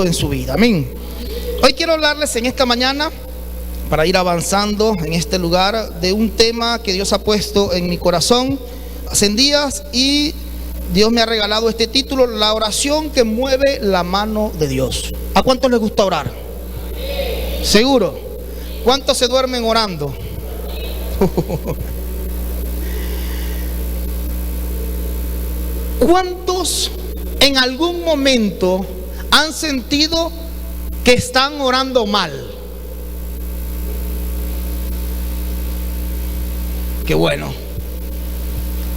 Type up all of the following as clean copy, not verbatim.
en su vida. Amén. Hoy quiero hablarles en esta mañana, para ir avanzando en este lugar, de un tema que Dios ha puesto en mi corazón hace días, y Dios me ha regalado este título: la oración que mueve la mano de Dios. ¿A cuántos les gusta orar? ¿Seguro? ¿Cuántos se duermen orando? ¿Cuántos en algún momento han sentido que están orando mal? Qué bueno,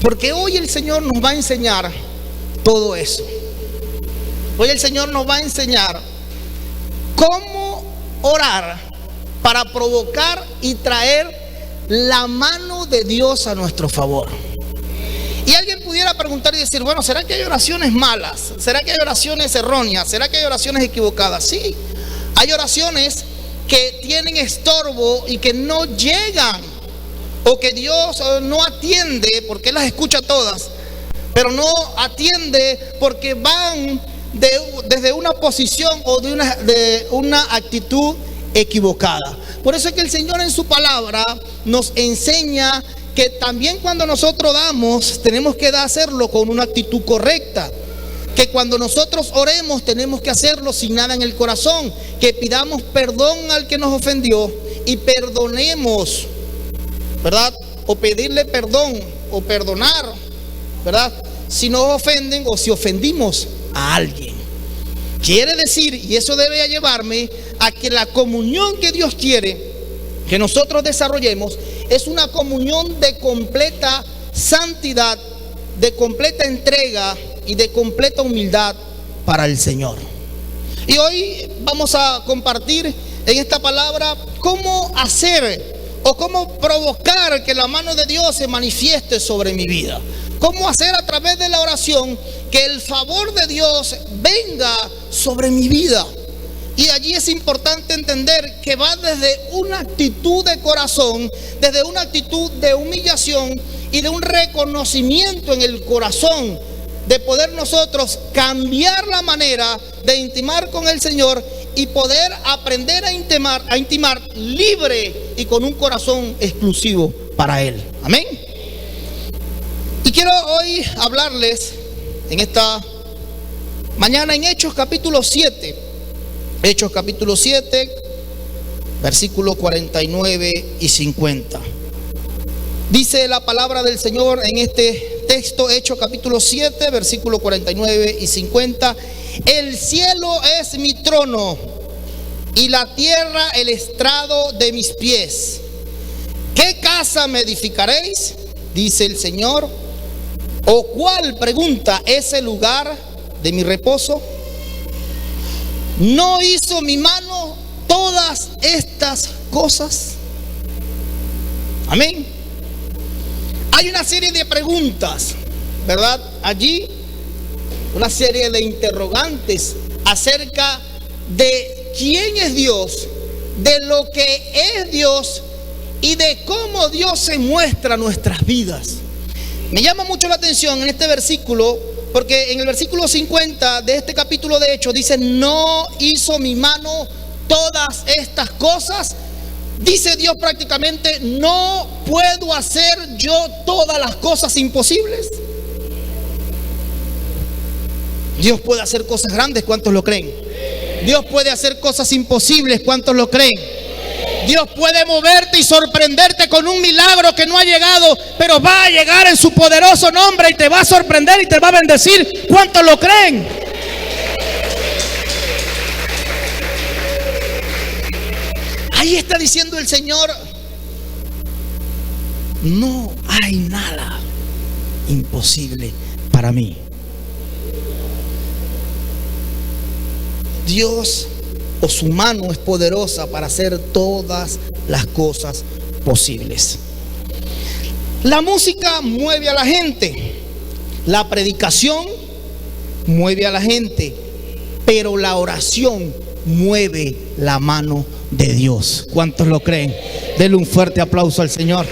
porque hoy el Señor nos va a enseñar todo eso. Hoy el Señor nos va a enseñar cómo orar para provocar y traer la mano de Dios a nuestro favor. Y alguien pudiera preguntar y decir: bueno, ¿será que hay oraciones malas? ¿Será que hay oraciones erróneas? ¿Será que hay oraciones equivocadas? Sí, hay oraciones que tienen estorbo y que no llegan, o que Dios no atiende, porque Él las escucha todas, pero no atiende porque van desde una posición o de una actitud equivocada. Por eso es que el Señor en su palabra nos enseña que también cuando nosotros damos, tenemos que hacerlo con una actitud correcta. Que cuando nosotros oremos, tenemos que hacerlo sin nada en el corazón. Que pidamos perdón al que nos ofendió y perdonemos, ¿verdad? O pedirle perdón o perdonar, ¿verdad? Si nos ofenden o si ofendimos a alguien. Quiere decir, y eso debe llevarme a que la comunión que Dios quiere que nosotros desarrollemos es una comunión de completa santidad, de completa entrega y de completa humildad para el Señor. Y hoy vamos a compartir en esta palabra cómo hacer o cómo provocar que la mano de Dios se manifieste sobre mi vida. Cómo hacer a través de la oración que el favor de Dios venga sobre mi vida. Y allí es importante entender que va desde una actitud de corazón, desde una actitud de humillación y de un reconocimiento en el corazón, de poder nosotros cambiar la manera de intimar con el Señor y poder aprender a intimar libre y con un corazón exclusivo para Él. Amén. Y quiero hoy hablarles en esta mañana en Hechos capítulo 7. Hechos capítulo 7, versículos 49 y 50. Dice la palabra del Señor en este texto, Hechos capítulo 7, versículos 49 y 50. El cielo es mi trono y la tierra el estrado de mis pies. ¿Qué casa me edificaréis? Dice el Señor. ¿O cuál, pregunta, es el lugar de mi reposo? ¿No hizo mi mano todas estas cosas? Amén. Hay una serie de preguntas, ¿verdad? Allí, una serie de interrogantes acerca de quién es Dios, de lo que es Dios y de cómo Dios se muestra en nuestras vidas. Me llama mucho la atención en este versículo, porque en el versículo 50 de este capítulo de Hechos dice: no hizo mi mano todas estas cosas. Dice Dios prácticamente: no puedo hacer yo todas las cosas imposibles. Dios puede hacer cosas grandes, ¿cuántos lo creen? Dios puede hacer cosas imposibles, ¿cuántos lo creen? Dios puede moverte y sorprenderte con un milagro que no ha llegado, pero va a llegar en su poderoso nombre y te va a sorprender y te va a bendecir. ¿Cuántos lo creen? Ahí está diciendo el Señor: no hay nada imposible para mí. Dios o su mano es poderosa para hacer todas las cosas posibles. La música mueve a la gente, la predicación mueve a la gente, pero la oración mueve la mano de Dios. ¿Cuántos lo creen? Denle un fuerte aplauso al Señor.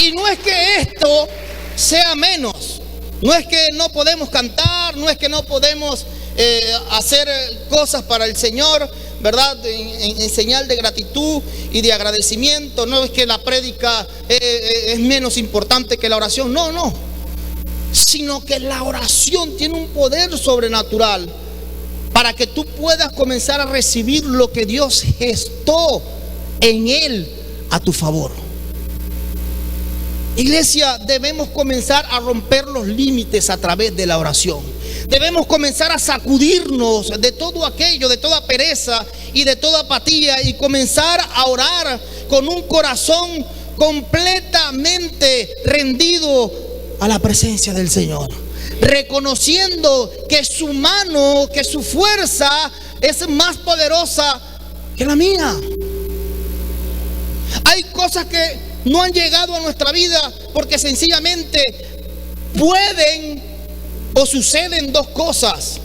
Y no es que esto sea menos, No es que no podemos cantar, no es que no podemos hacer cosas para el Señor, ¿verdad? En señal de gratitud y de agradecimiento. No es que la prédica es menos importante que la oración. No, no. Sino que la oración tiene un poder sobrenatural para que tú puedas comenzar a recibir lo que Dios gestó en él a tu favor. Iglesia, debemos comenzar a romper los límites a través de la oración. Debemos comenzar a sacudirnos de todo aquello, de toda pereza y de toda apatía, y comenzar a orar con un corazón completamente rendido a la presencia del Señor, reconociendo que su mano, que su fuerza es más poderosa que la mía. Hay cosas que no han llegado a nuestra vida porque sencillamente pueden o suceden dos cosas.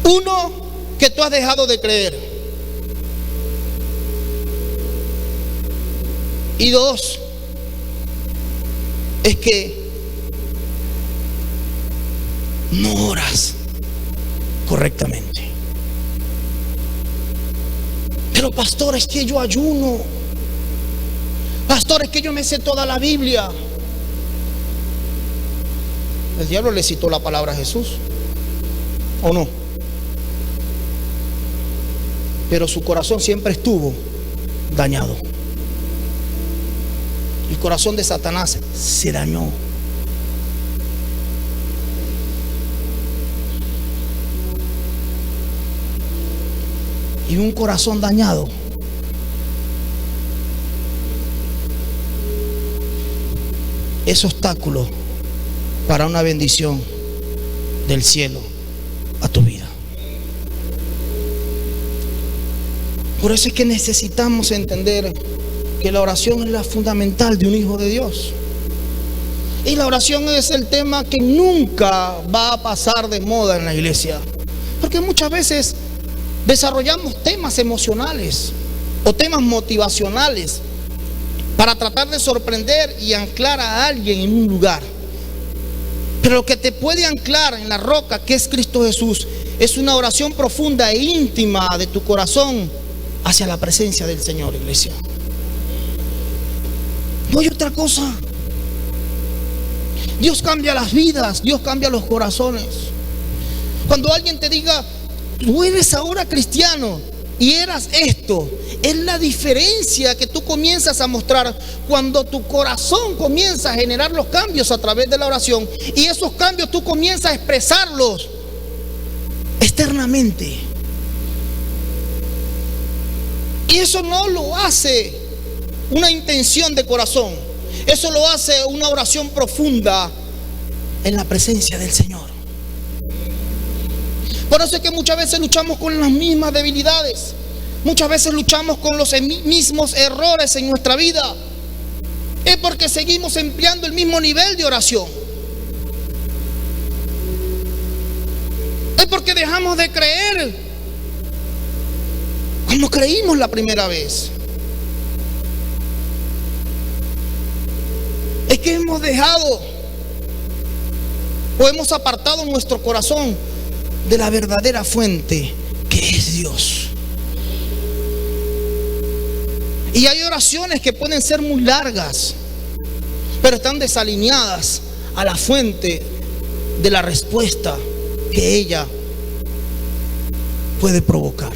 Uno, que tú has dejado de creer. Y dos, es que no oras correctamente. Pero pastor, es que yo ayuno. Pastor, es que yo me sé toda la Biblia. El diablo le citó la palabra a Jesús, ¿o no? Pero su corazón siempre estuvo dañado. El corazón de Satanás se dañó. Y un corazón dañado es obstáculo para una bendición del cielo a tu vida. Por eso es que necesitamos entender que la oración es la fundamental de un hijo de Dios. Y la oración es el tema que nunca va a pasar de moda en la iglesia, porque muchas veces desarrollamos temas emocionales o temas motivacionales para tratar de sorprender y anclar a alguien en un lugar. Pero lo que te puede anclar en la roca, que es Cristo Jesús, es una oración profunda e íntima de tu corazón hacia la presencia del Señor, iglesia. No hay otra cosa. Dios cambia las vidas, Dios cambia los corazones. Cuando alguien te diga, tú eres ahora cristiano y eras esto, es la diferencia que tú comienzas a mostrar cuando tu corazón comienza a generar los cambios a través de la oración, y esos cambios tú comienzas a expresarlos externamente. Y eso no lo hace una intención de corazón, eso lo hace una oración profunda en la presencia del Señor. Por eso es que muchas veces luchamos con las mismas debilidades. Muchas veces luchamos con los mismos errores en nuestra vida. Es porque seguimos empleando el mismo nivel de oración. Es porque dejamos de creer como creímos la primera vez. Es que hemos dejado o hemos apartado nuestro corazón de la verdadera fuente, que es Dios. Y hay oraciones que pueden ser muy largas, pero están desalineadas a la fuente de la respuesta que ella puede provocar.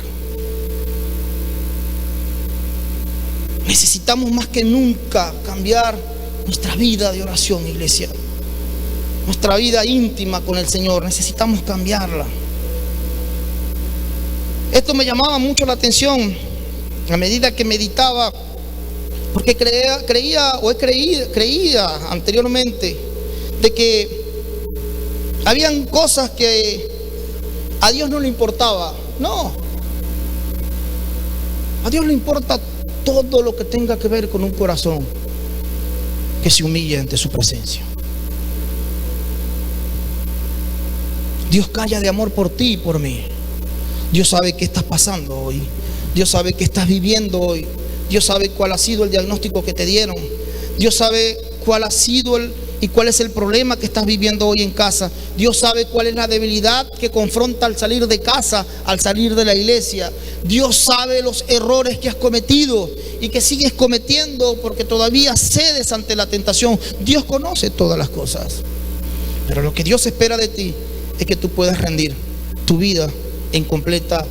Necesitamos más que nunca cambiar nuestra vida de oración, iglesia. Nuestra vida íntima con el Señor, necesitamos cambiarla. Esto me llamaba mucho la atención a medida que meditaba, porque creía anteriormente de que habían cosas que a Dios no le importaba. No, a Dios le importa todo lo que tenga que ver con un corazón que se humilla ante su presencia. Dios calla de amor por ti y por mí. Dios sabe qué estás pasando hoy. Dios sabe qué estás viviendo hoy. Dios sabe cuál ha sido el diagnóstico que te dieron. Dios sabe cuál ha sido y cuál es el problema que estás viviendo hoy en casa. Dios sabe cuál es la debilidad que confronta al salir de casa, al salir de la iglesia. Dios sabe los errores que has cometido y que sigues cometiendo porque todavía cedes ante la tentación. Dios conoce todas las cosas, pero lo que Dios espera de ti es que tú puedas rendir tu vida en completa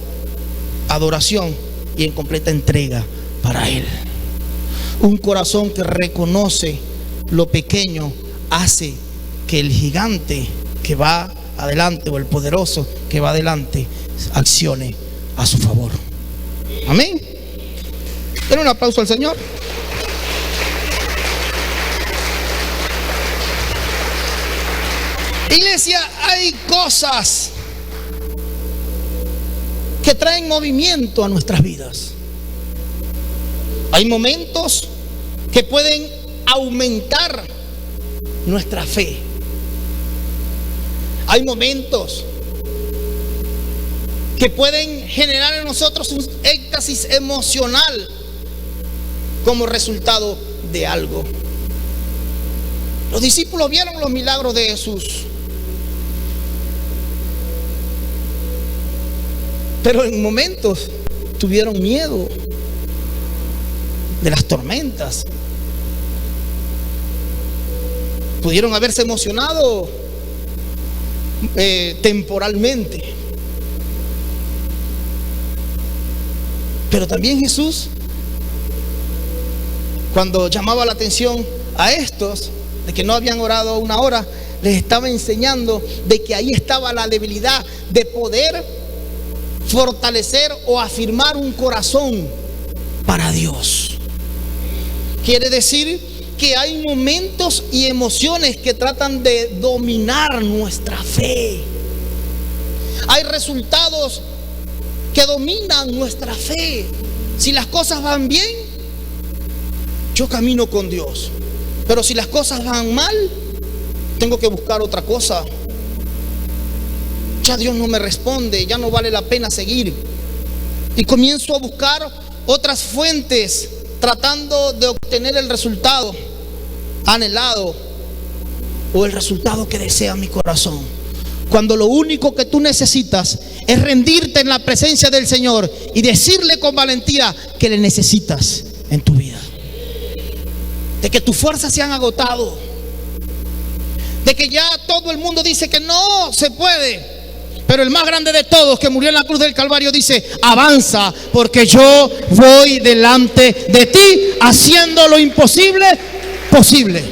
adoración y en completa entrega para Él. Un corazón que reconoce lo pequeño hace que el gigante que va adelante o el poderoso que va adelante accione a su favor. Amén. Den un aplauso al Señor. Iglesia, hay cosas que traen movimiento a nuestras vidas. Hay momentos que pueden aumentar nuestra fe. Hay momentos que pueden generar en nosotros un éxtasis emocional como resultado de algo. Los discípulos vieron los milagros de Jesús, pero en momentos tuvieron miedo de las tormentas. Pudieron haberse emocionado temporalmente, pero también Jesús, cuando llamaba la atención a estos de que no habían orado una hora, les estaba enseñando de que ahí estaba la debilidad de poder fortalecer o afirmar un corazón para Dios. Quiere decir que hay momentos y emociones que tratan de dominar nuestra fe. Hay resultados que dominan nuestra fe. Si las cosas van bien, yo camino con Dios. Pero si las cosas van mal, tengo que buscar otra cosa. Ya Dios no me responde, ya no vale la pena seguir. Y comienzo a buscar otras fuentes, tratando de obtener el resultado anhelado o el resultado que desea mi corazón. Cuando lo único que tú necesitas es rendirte en la presencia del Señor y decirle con valentía que le necesitas en tu vida. De que tus fuerzas se han agotado, de que ya todo el mundo dice que no se puede, pero el más grande de todos, que murió en la cruz del Calvario, dice: avanza, porque yo voy delante de ti, haciendo lo imposible posible.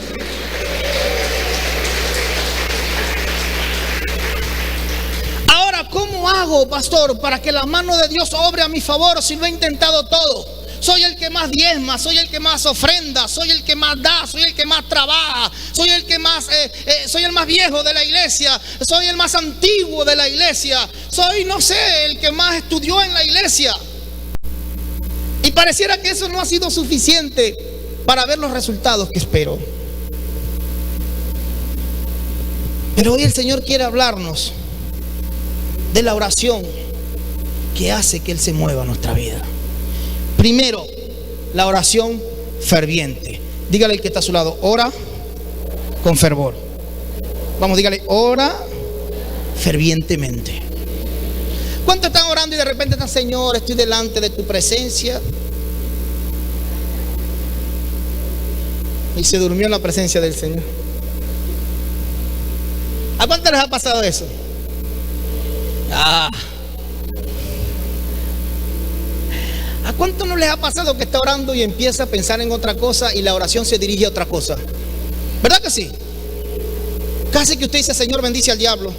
Ahora, ¿cómo hago, pastor, para que la mano de Dios obre a mi favor si lo he intentado todo? Soy el que más diezma, soy el que más ofrenda, soy el que más da, soy el que más trabaja, soy el que más, soy el más viejo de la iglesia, soy el más antiguo de la iglesia, soy, no sé, el que más estudió en la iglesia. Y pareciera que eso no ha sido suficiente para ver los resultados que espero. Pero hoy el Señor quiere hablarnos de la oración que hace que Él se mueva en nuestra vida. Primero, la oración ferviente. Dígale al que está a su lado: ora con fervor. Vamos, dígale: ora fervientemente. ¿Cuántos están orando y de repente están: Señor, estoy delante de tu presencia? Y se durmió en la presencia del Señor. ¿A cuántos les ha pasado eso? ¿A cuánto no les ha pasado que está orando y empieza a pensar en otra cosa y la oración se dirige a otra cosa? ¿Verdad que sí? Casi que usted dice: Señor, bendice al diablo.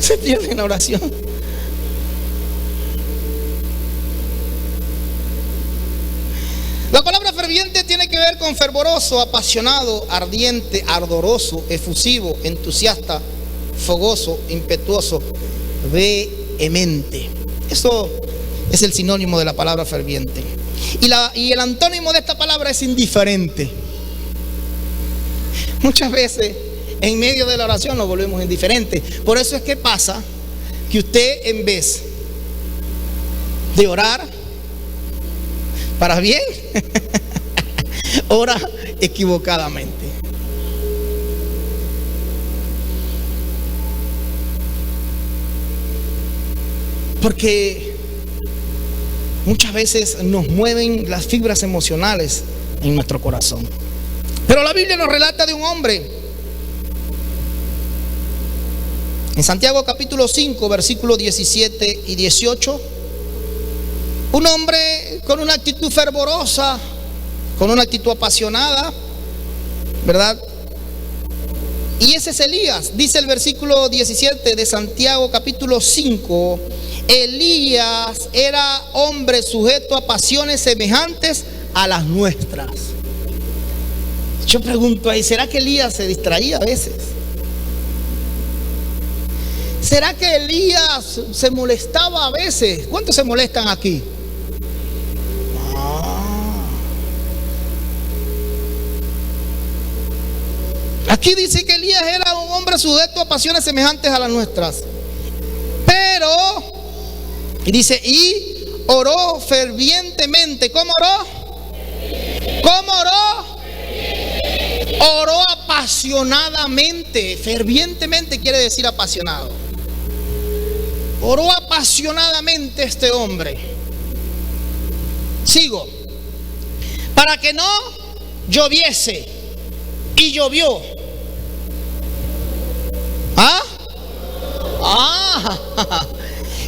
Se pierde en la oración. La palabra ferviente tiene que ver con fervoroso, apasionado, ardiente, ardoroso, efusivo, entusiasta, fogoso, impetuoso, vehemente. Eso es el sinónimo de la palabra ferviente. Y el antónimo de esta palabra es indiferente. Muchas veces en medio de la oración nos volvemos indiferentes. Por eso es que pasa que usted, en vez de orar para bien, ora equivocadamente. Porque muchas veces nos mueven las fibras emocionales en nuestro corazón. Pero la Biblia nos relata de un hombre. En Santiago capítulo 5, versículos 17 y 18. Un hombre con una actitud fervorosa, con una actitud apasionada, ¿verdad? Y ese es Elías. Dice el versículo 17 de Santiago capítulo 5. Elías era hombre sujeto a pasiones semejantes a las nuestras. Yo pregunto ahí, ¿será que Elías se distraía a veces? ¿Será que Elías se molestaba a veces? ¿Cuántos se molestan aquí? Aquí dice que Elías era un hombre sujeto a pasiones semejantes a las nuestras. Pero, y dice, y oró fervientemente. ¿Cómo oró? ¿Cómo oró? Oró apasionadamente. Fervientemente quiere decir apasionado. Oró apasionadamente este hombre. Sigo. Para que no lloviese. Y llovió.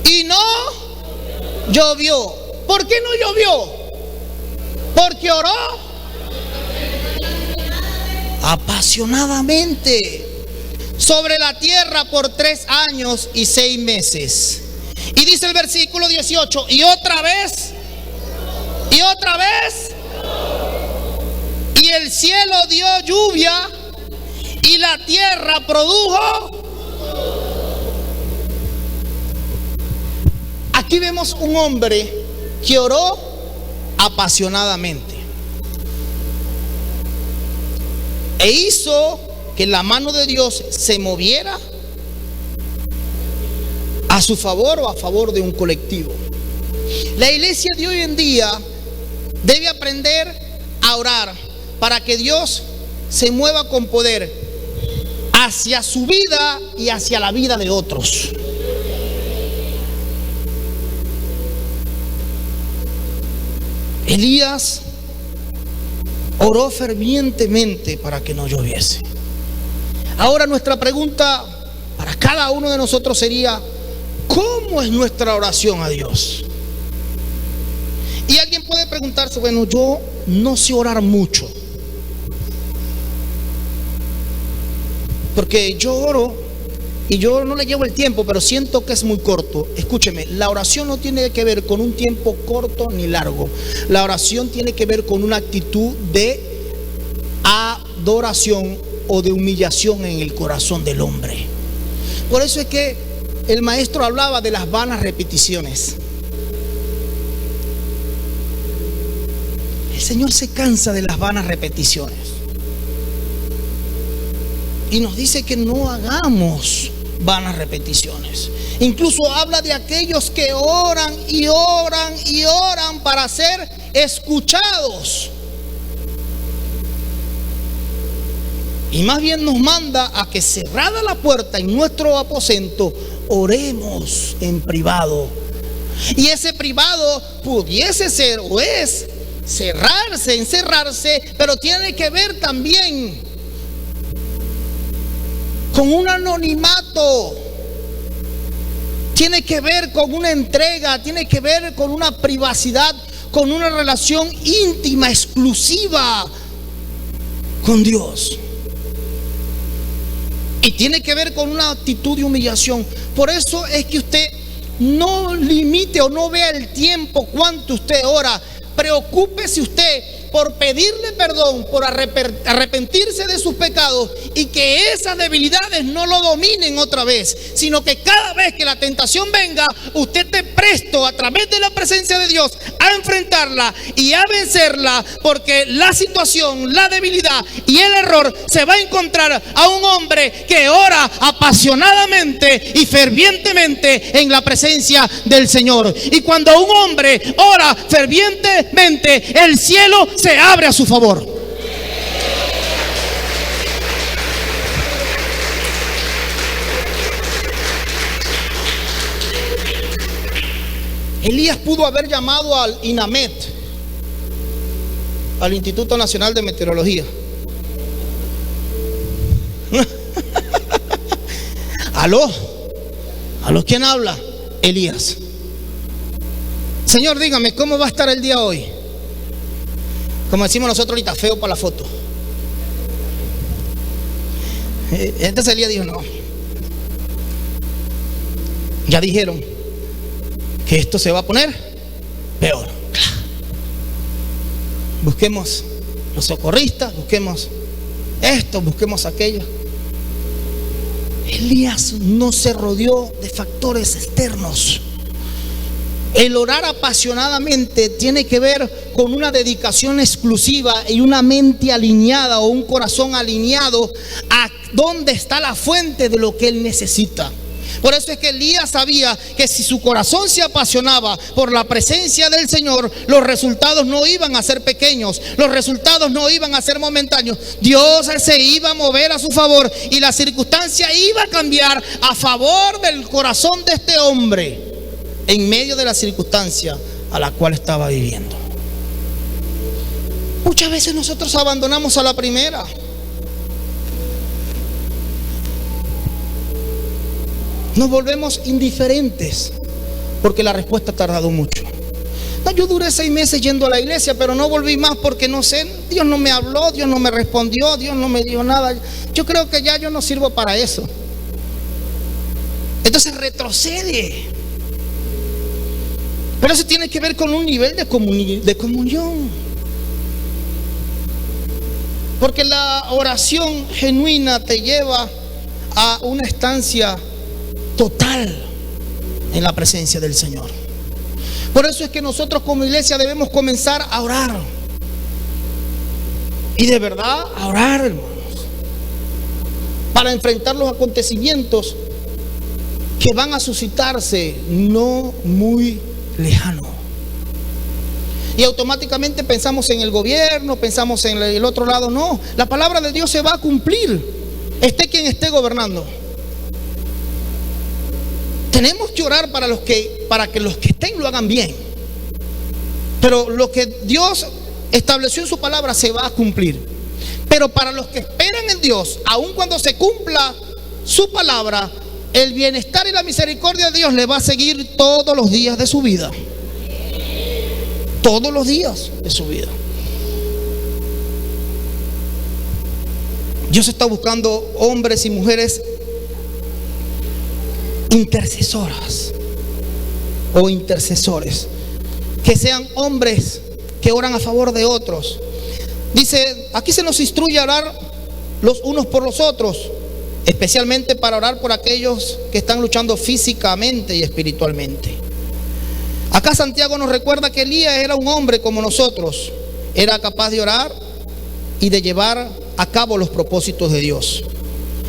Y no llovió. ¿Por qué no llovió? Porque oró apasionadamente sobre la tierra por 3 años y 6 meses. Y dice el versículo 18, y otra vez, y el cielo dio lluvia, y la tierra produjo. Aquí vemos un hombre que oró apasionadamente e hizo que la mano de Dios se moviera a su favor o a favor de un colectivo. La iglesia de hoy en día debe aprender a orar para que Dios se mueva con poder hacia su vida y hacia la vida de otros. Elías oró fervientemente para que no lloviese. Ahora nuestra pregunta para cada uno de nosotros sería: ¿cómo es nuestra oración a Dios? Y alguien puede preguntarse: bueno, yo no sé orar mucho, porque yo oro y yo no le llevo el tiempo, pero siento que es muy corto. Escúcheme, la oración no tiene que ver con un tiempo corto ni largo. La oración tiene que ver con una actitud de adoración o de humillación en el corazón del hombre. Por eso es que el maestro hablaba de las vanas repeticiones. El Señor se cansa de las vanas repeticiones y nos dice que no hagamos vanas repeticiones. Incluso habla de aquellos que oran y oran y oran para ser escuchados. Y más bien nos manda a que, cerrada la puerta en nuestro aposento, oremos en privado. Y ese privado pudiese ser o es cerrarse, encerrarse, pero tiene que ver también con un anonimato, tiene que ver con una entrega, tiene que ver con una privacidad, con una relación íntima, exclusiva con Dios. Y tiene que ver con una actitud de humillación. Por eso es que usted no limite o no vea el tiempo cuánto usted ora. Preocúpese usted por pedirle perdón, por arrepentirse de sus pecados, y que esas debilidades no lo dominen otra vez, sino que cada vez que la tentación venga, usted esté presto a través de la presencia de Dios a enfrentarla y a vencerla, porque la situación, la debilidad y el error se va a encontrar a un hombre que ora apasionadamente y fervientemente en la presencia del Señor. Y cuando un hombre ora fervientemente, el cielo se abre a su favor. Elías pudo haber llamado al INAMET, al Instituto Nacional de Meteorología. ¿Aló? ¿Quién habla? Elías. Señor, dígame, ¿cómo va a estar el día hoy? Como decimos nosotros ahorita, feo para la foto. Entonces Elías dijo, no. Ya dijeron que esto se va a poner peor. Busquemos los socorristas, busquemos esto, busquemos aquello. Elías no se rodeó de factores externos. El orar apasionadamente tiene que ver con una dedicación exclusiva y una mente alineada o un corazón alineado a dónde está la fuente de lo que él necesita. Por eso es que Elías sabía que si su corazón se apasionaba por la presencia del Señor, los resultados no iban a ser pequeños, los resultados no iban a ser momentáneos. Dios se iba a mover a su favor y la circunstancia iba a cambiar a favor del corazón de este hombre en medio de la circunstancia a la cual estaba viviendo. Muchas veces nosotros abandonamos a la primera. Nos volvemos indiferentes porque la respuesta ha tardado mucho. No, yo duré 6 meses yendo a la iglesia, pero no volví más porque no sé, Dios no me habló, Dios no me respondió, Dios no me dio nada. Yo creo que ya yo no sirvo para eso. Entonces retrocede. Pero eso tiene que ver con un nivel de comunión. Porque la oración genuina te lleva a una estancia total en la presencia del Señor. Por eso es que nosotros como iglesia debemos comenzar a orar. Y de verdad a orar, hermanos, para enfrentar los acontecimientos que van a suscitarse no muy lejano. Y automáticamente pensamos en el gobierno, pensamos en el otro lado. No, la palabra de Dios se va a cumplir, esté quien esté gobernando. Tenemos que orar para que los que estén lo hagan bien. Pero lo que Dios estableció en su palabra se va a cumplir. Pero para los que esperan en Dios, aun cuando se cumpla su palabra, el bienestar y la misericordia de Dios le va a seguir todos los días de su vida. Todos los días de su vida. Dios está buscando hombres y mujeres intercesoras o intercesores, que sean hombres que oran a favor de otros. Dice, aquí se nos instruye a orar los unos por los otros, especialmente para orar por aquellos que están luchando físicamente y espiritualmente. Acá Santiago nos recuerda que Elías era un hombre como nosotros, era capaz de orar y de llevar a cabo los propósitos de Dios.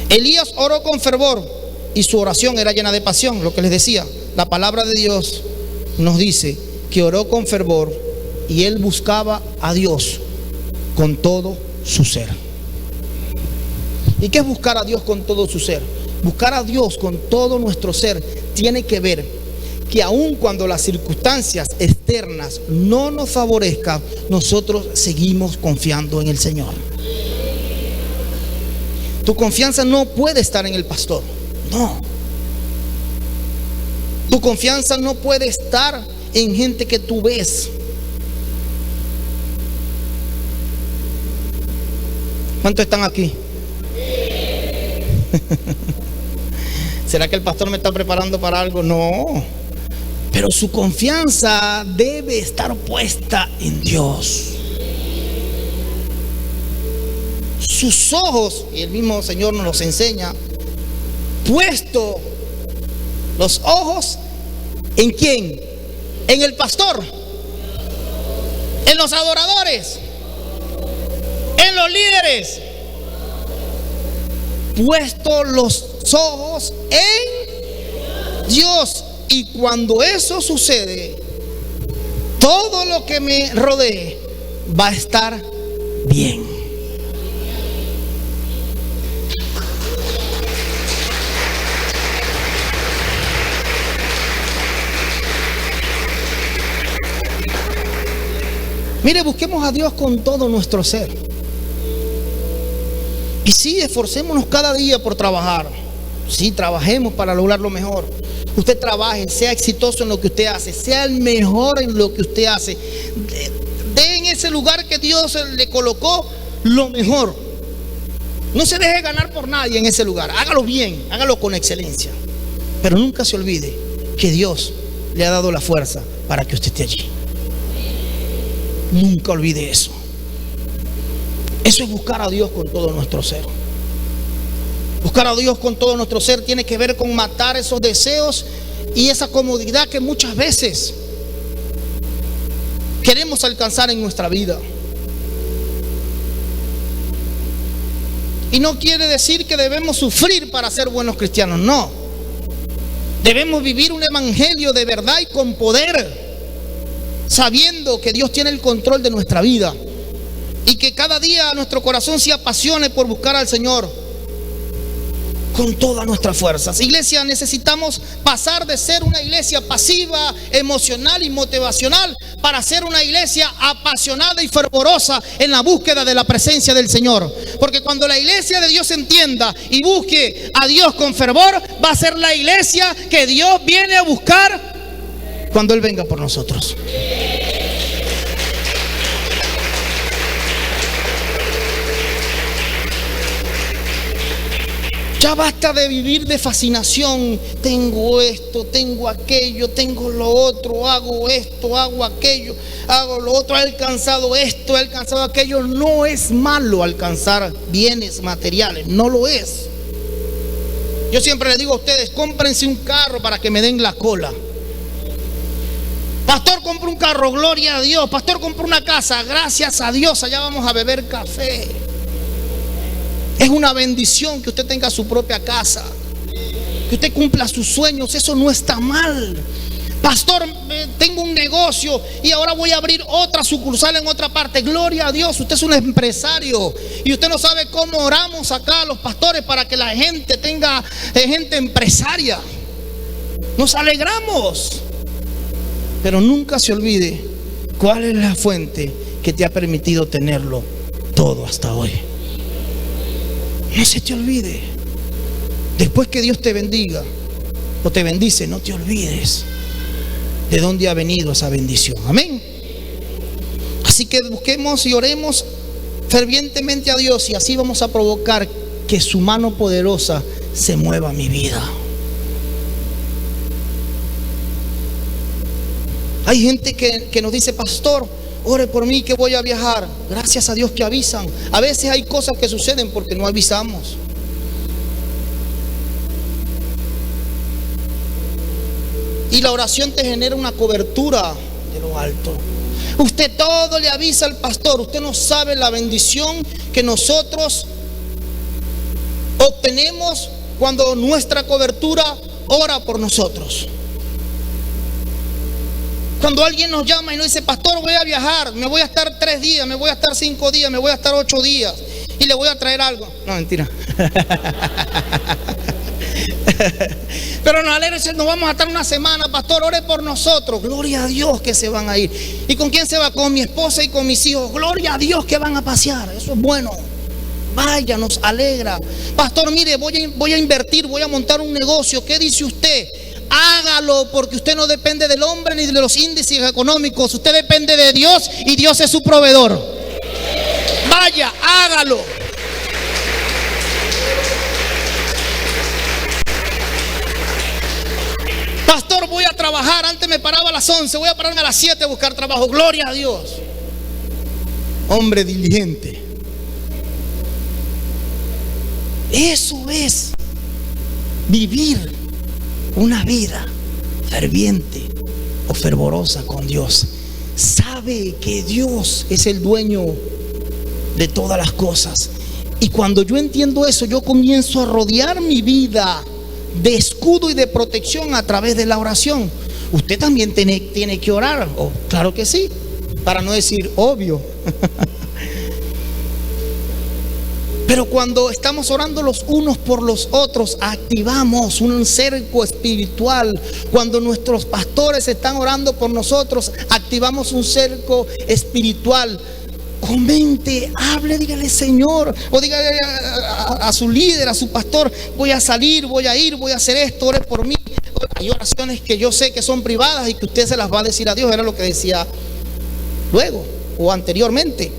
Elías oró con fervor y su oración era llena de pasión. Lo que les decía, la palabra de Dios nos dice que oró con fervor y él buscaba a Dios con todo su ser. ¿Y qué es buscar a Dios con todo su ser? Buscar a Dios con todo nuestro ser tiene que ver que aun cuando las circunstancias externas no nos favorezcan, nosotros seguimos confiando en el Señor. Tu confianza no puede estar en el pastor. No. Tu confianza no puede estar en gente que tú ves. ¿Cuántos están aquí? ¿Será que el pastor me está preparando para algo? No. Pero su confianza debe estar puesta en Dios. Sus ojos, y el mismo Señor nos los enseña, puesto los ojos ¿en quién? En el pastor, en los adoradores, en los líderes. Puesto los ojos en Dios. Y cuando eso sucede, todo lo que me rodee va a estar bien. Mire, busquemos a Dios con todo nuestro ser. Y sí, esforcémonos cada día por trabajar. Sí, trabajemos para lograr lo mejor. Usted trabaje, sea exitoso en lo que usted hace, sea el mejor en lo que usted hace. Dé en ese lugar que Dios le colocó lo mejor. No se deje ganar por nadie en ese lugar. Hágalo bien, hágalo con excelencia. Pero nunca se olvide que Dios le ha dado la fuerza para que usted esté allí. Nunca olvide eso. Eso es buscar a Dios con todo nuestro ser. Buscar a Dios con todo nuestro ser tiene que ver con matar esos deseos y esa comodidad que muchas veces queremos alcanzar en nuestra vida. Y no quiere decir que debemos sufrir para ser buenos cristianos, no. Debemos vivir un evangelio de verdad y con poder, sabiendo que Dios tiene el control de nuestra vida y que cada día nuestro corazón se apasione por buscar al Señor con todas nuestras fuerzas. Iglesia, necesitamos pasar de ser una iglesia pasiva, emocional y motivacional para ser una iglesia apasionada y fervorosa en la búsqueda de la presencia del Señor. Porque cuando la iglesia de Dios entienda y busque a Dios con fervor, va a ser la iglesia que Dios viene a buscar cuando Él venga por nosotros. Ya basta de vivir de fascinación. Tengo esto, tengo aquello, tengo lo otro, hago esto, hago aquello, hago lo otro, he alcanzado esto, he alcanzado aquello. No es malo alcanzar bienes materiales, no lo es. Yo siempre les digo a ustedes, cómprense un carro para que me den la cola. Pastor, compró un carro, gloria a Dios. Pastor, compró una casa, gracias a Dios, allá vamos a beber café. Es una bendición que usted tenga su propia casa, que usted cumpla sus sueños, eso no está mal. Pastor, tengo un negocio y ahora voy a abrir otra sucursal en otra parte. Gloria a Dios, usted es un empresario y usted no sabe cómo oramos acá los pastores para que la gente tenga gente empresaria. Nos alegramos, pero nunca se olvide cuál es la fuente que te ha permitido tenerlo todo hasta hoy. No se te olvide. Después que Dios te bendiga o te bendice, no te olvides de dónde ha venido esa bendición. Amén. Así que busquemos y oremos fervientemente a Dios y así vamos a provocar que su mano poderosa se mueva en mi vida. Hay gente que nos dice: pastor, ore por mí que voy a viajar. Gracias a Dios que avisan. A veces hay cosas que suceden porque no avisamos. Y la oración te genera una cobertura de lo alto. Usted todo le avisa al pastor. Usted no sabe la bendición que nosotros obtenemos cuando nuestra cobertura ora por nosotros. Cuando alguien nos llama y nos dice: pastor, voy a viajar, me voy a estar 3 días, me voy a estar 5 días, me voy a estar 8 días y le voy a traer algo. No, mentira. Pero nos alegra, nos vamos a estar una semana. Pastor, ore por nosotros. Gloria a Dios que se van a ir. ¿Y con quién se va? Con mi esposa y con mis hijos. Gloria a Dios que van a pasear. Eso es bueno. Vaya, nos alegra. Pastor, mire, voy a invertir, voy a montar un negocio. ¿Qué dice usted? Hágalo, porque usted no depende del hombre ni de los índices económicos. Usted depende de Dios y Dios es su proveedor. Vaya, hágalo. Pastor, voy a trabajar. Antes me paraba a las 11, voy a pararme a las 7 a buscar trabajo. Gloria a Dios. Hombre diligente. Eso es vivir una vida ferviente o fervorosa con Dios. Sabe que Dios es el dueño de todas las cosas. Y cuando yo entiendo eso, yo comienzo a rodear mi vida de escudo y de protección a través de la oración. Usted también tiene que orar. Oh, claro que sí, para no decir obvio. Pero cuando estamos orando los unos por los otros, activamos un cerco espiritual. Cuando nuestros pastores están orando por nosotros, activamos un cerco espiritual. Comente, hable, dígale Señor, o dígale a su líder, a su pastor: voy a salir, voy a ir, voy a hacer esto, ore por mí. Hay oraciones que yo sé que son privadas y que usted se las va a decir a Dios. Era lo que decía luego o anteriormente.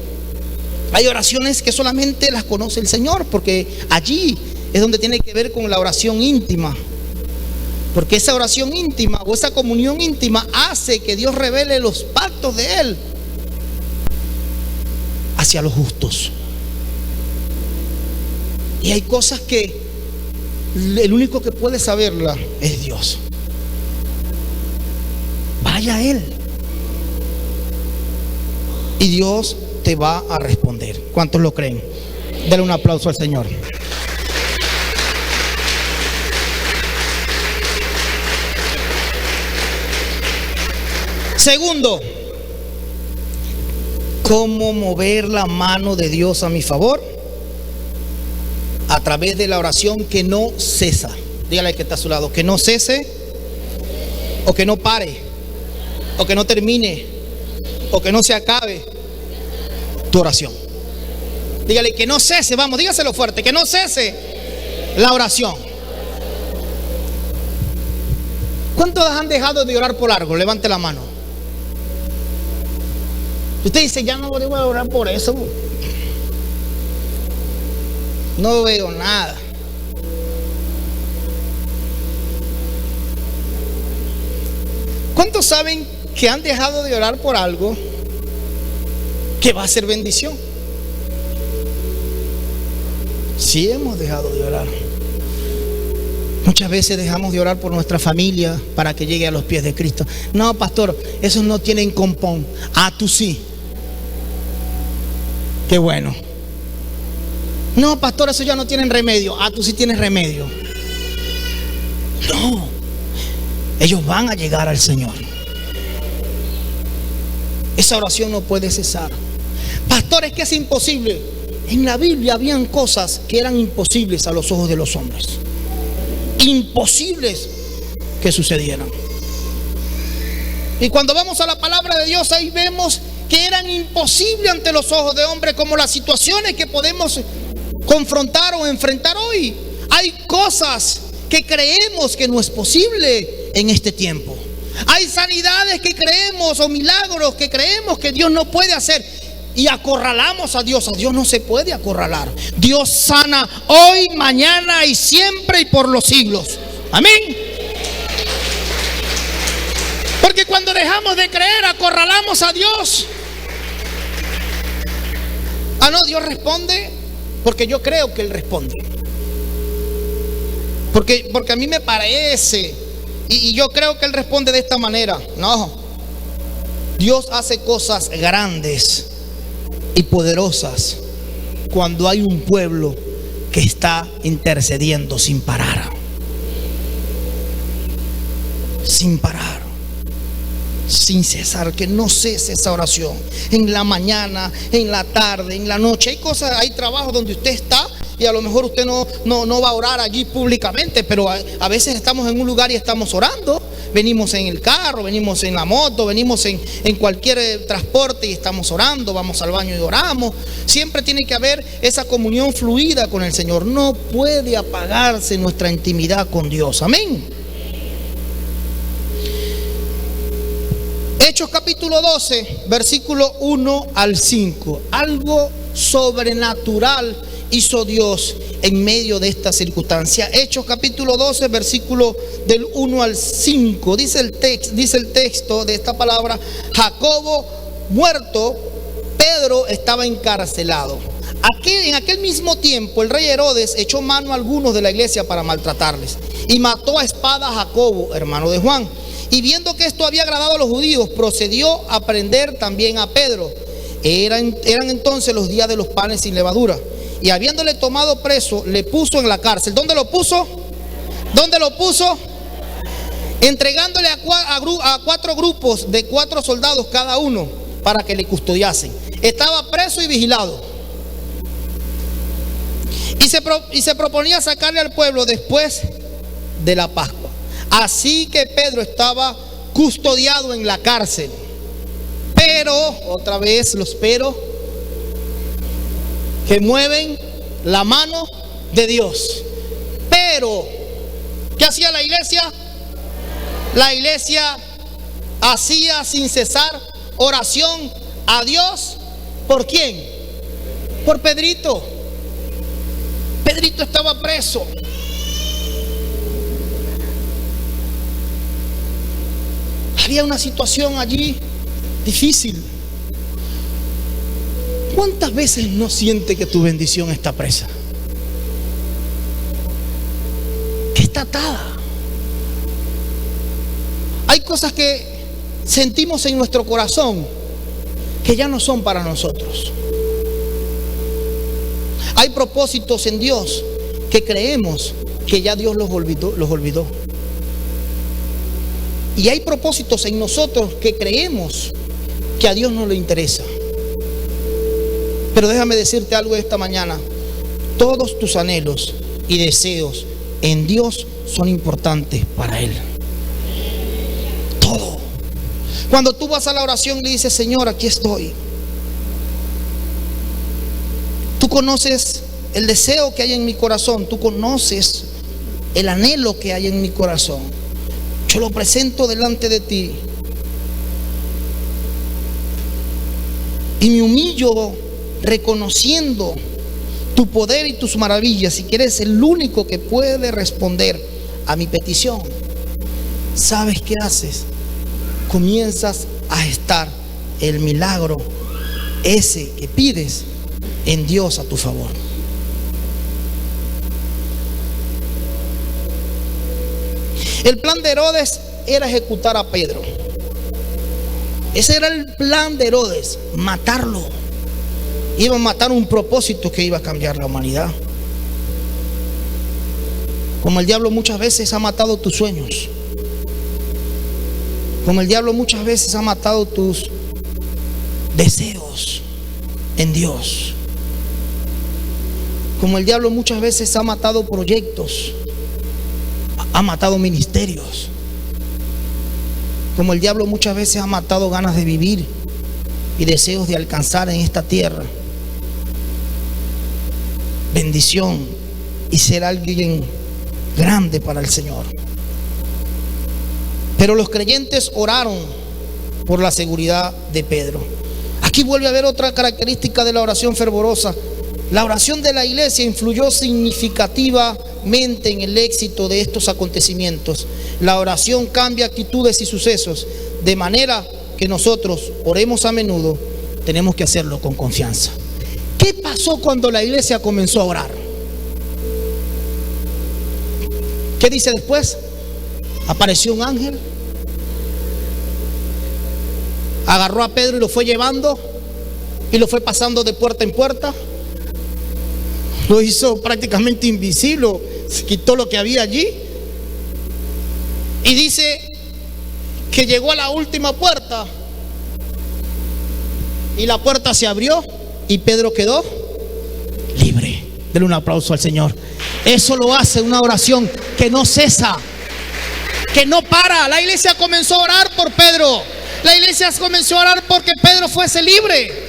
Hay oraciones que solamente las conoce el Señor, porque allí es donde tiene que ver con la oración íntima. Porque esa oración íntima o esa comunión íntima hace que Dios revele los pactos de Él hacia los justos. Y hay cosas que el único que puede saberla es Dios. Vaya a Él y Dios te va a responder. ¿Cuántos lo creen? Dale un aplauso al Señor. Segundo, ¿cómo mover la mano de Dios a mi favor? A través de la oración que no cesa. Dígale al que está a su lado: que no cese, o que no pare, o que no termine, o que no se acabe tu oración. Dígale que no cese, vamos, dígaselo fuerte, que no cese la oración. ¿Cuántos han dejado de orar por algo? Levante la mano. Usted dice: ya no debo orar por eso, no veo nada. ¿Cuántos saben que han dejado de orar por algo que va a ser bendición? Sí, hemos dejado de orar. Muchas veces dejamos de orar por nuestra familia para que llegue a los pies de Cristo. No, pastor, esos no tienen compón. Ah, tú sí. Qué bueno. No, pastor, esos ya no tienen remedio. Ah, tú sí tienes remedio. No, ellos van a llegar al Señor. Esa oración no puede cesar. Pastor, es que es imposible. En la Biblia habían cosas que eran imposibles a los ojos de los hombres. Imposibles que sucedieran. Y cuando vamos a la palabra de Dios, ahí vemos que eran imposibles ante los ojos de hombre, como las situaciones que podemos confrontar o enfrentar hoy. Hay cosas que creemos que no es posible en este tiempo. Hay sanidades que creemos, o milagros que creemos que Dios no puede hacer, y acorralamos a Dios. A Dios no se puede acorralar. Dios sana hoy, mañana y siempre y por los siglos. Amén. Porque cuando dejamos de creer, acorralamos a Dios. Ah, no, Dios responde porque yo creo que Él responde. Porque a mí me parece, y yo creo que Él responde de esta manera. No, Dios hace cosas grandes y poderosas cuando hay un pueblo que está intercediendo sin parar. Sin parar, sin cesar, que no cese esa oración. En la mañana, en la tarde, en la noche. Hay cosas, hay trabajos donde usted está y a lo mejor usted no va a orar allí públicamente, pero a veces estamos en un lugar y estamos orando. Venimos en el carro, venimos en la moto, venimos en cualquier transporte y estamos orando. Vamos al baño y oramos. Siempre tiene que haber esa comunión fluida con el Señor. No puede apagarse nuestra intimidad con Dios. Amén. Hechos capítulo 12, versículo 1 al 5. Algo sobrenatural hizo Dios en medio de esta circunstancia. Hechos capítulo 12, versículo del 1 al 5. Dice el texto de esta palabra: Jacobo muerto, Pedro estaba encarcelado. En aquel mismo tiempo el rey Herodes echó mano a algunos de la iglesia para maltratarles, y mató a espada a Jacobo, hermano de Juan. Y viendo que esto había agradado a los judíos, procedió a prender también a Pedro. Eran entonces los días de los panes sin levadura. Y habiéndole tomado preso, le puso en la cárcel. ¿Dónde lo puso? ¿Dónde lo puso? Entregándole a 4 grupos de 4 soldados cada uno para que le custodiasen. Estaba preso y vigilado. y se proponía sacarle al pueblo después de la Pascua. Así que Pedro estaba custodiado en la cárcel. Pero, otra vez los pero, que mueven la mano de Dios. Pero, ¿qué hacía la iglesia? La iglesia hacía sin cesar oración a Dios. ¿Por quién? Por Pedrito. Pedrito estaba preso. Había una situación allí difícil. ¿Cuántas veces no siente que tu bendición está presa? Que está atada. Hay cosas que sentimos en nuestro corazón que ya no son para nosotros. Hay propósitos en Dios que creemos que ya Dios los olvidó. Y hay propósitos en nosotros que creemos que a Dios no le interesa. Pero déjame decirte algo esta mañana. Todos tus anhelos y deseos en Dios son importantes para Él. Todo. Cuando tú vas a la oración y le dices: Señor, aquí estoy. Tú conoces el deseo que hay en mi corazón. Tú conoces el anhelo que hay en mi corazón. Yo lo presento delante de ti. Y me humillo reconociendo tu poder y tus maravillas, y que eres el único que puede responder a mi petición. ¿Sabes qué haces? Comienzas a gestar el milagro ese que pides en Dios a tu favor. El plan de Herodes era ejecutar a Pedro. Ese era el plan de Herodes, matarlo. Iba a matar un propósito que iba a cambiar la humanidad. Como el diablo muchas veces ha matado tus sueños. Como el diablo muchas veces ha matado tus deseos en Dios. Como el diablo muchas veces ha matado proyectos, ha matado ministerios. Como el diablo muchas veces ha matado ganas de vivir y deseos de alcanzar en esta tierra bendición y ser alguien grande para el Señor. Pero los creyentes oraron por la seguridad de Pedro. Aquí vuelve a haber otra característica de la oración fervorosa. La oración de la iglesia influyó significativamente en el éxito de estos acontecimientos. La oración cambia actitudes y sucesos, de manera que nosotros oremos a menudo, tenemos que hacerlo con confianza. ¿Qué pasó cuando la iglesia comenzó a orar? ¿Qué dice después? Apareció un ángel, agarró a Pedro y lo fue llevando y lo fue pasando de puerta en puerta. Lo hizo prácticamente invisible, se quitó lo que había allí. Y dice que llegó a la última puerta y la puerta se abrió y Pedro quedó libre. Denle un aplauso al Señor. Eso lo hace una oración que no cesa, que no para. La iglesia comenzó a orar por Pedro. La iglesia comenzó a orar porque Pedro fuese libre.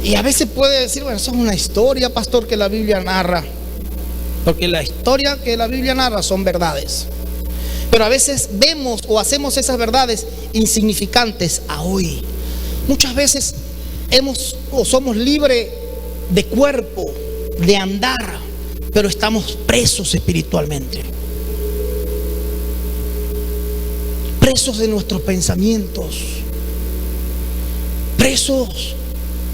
Y a veces puede decir: bueno, eso es una historia, pastor, que la Biblia narra. Porque la historia que la Biblia narra son verdades. Pero a veces vemos o hacemos esas verdades insignificantes a hoy. Muchas veces somos libres de cuerpo, de andar, pero estamos presos espiritualmente. Presos de nuestros pensamientos. Presos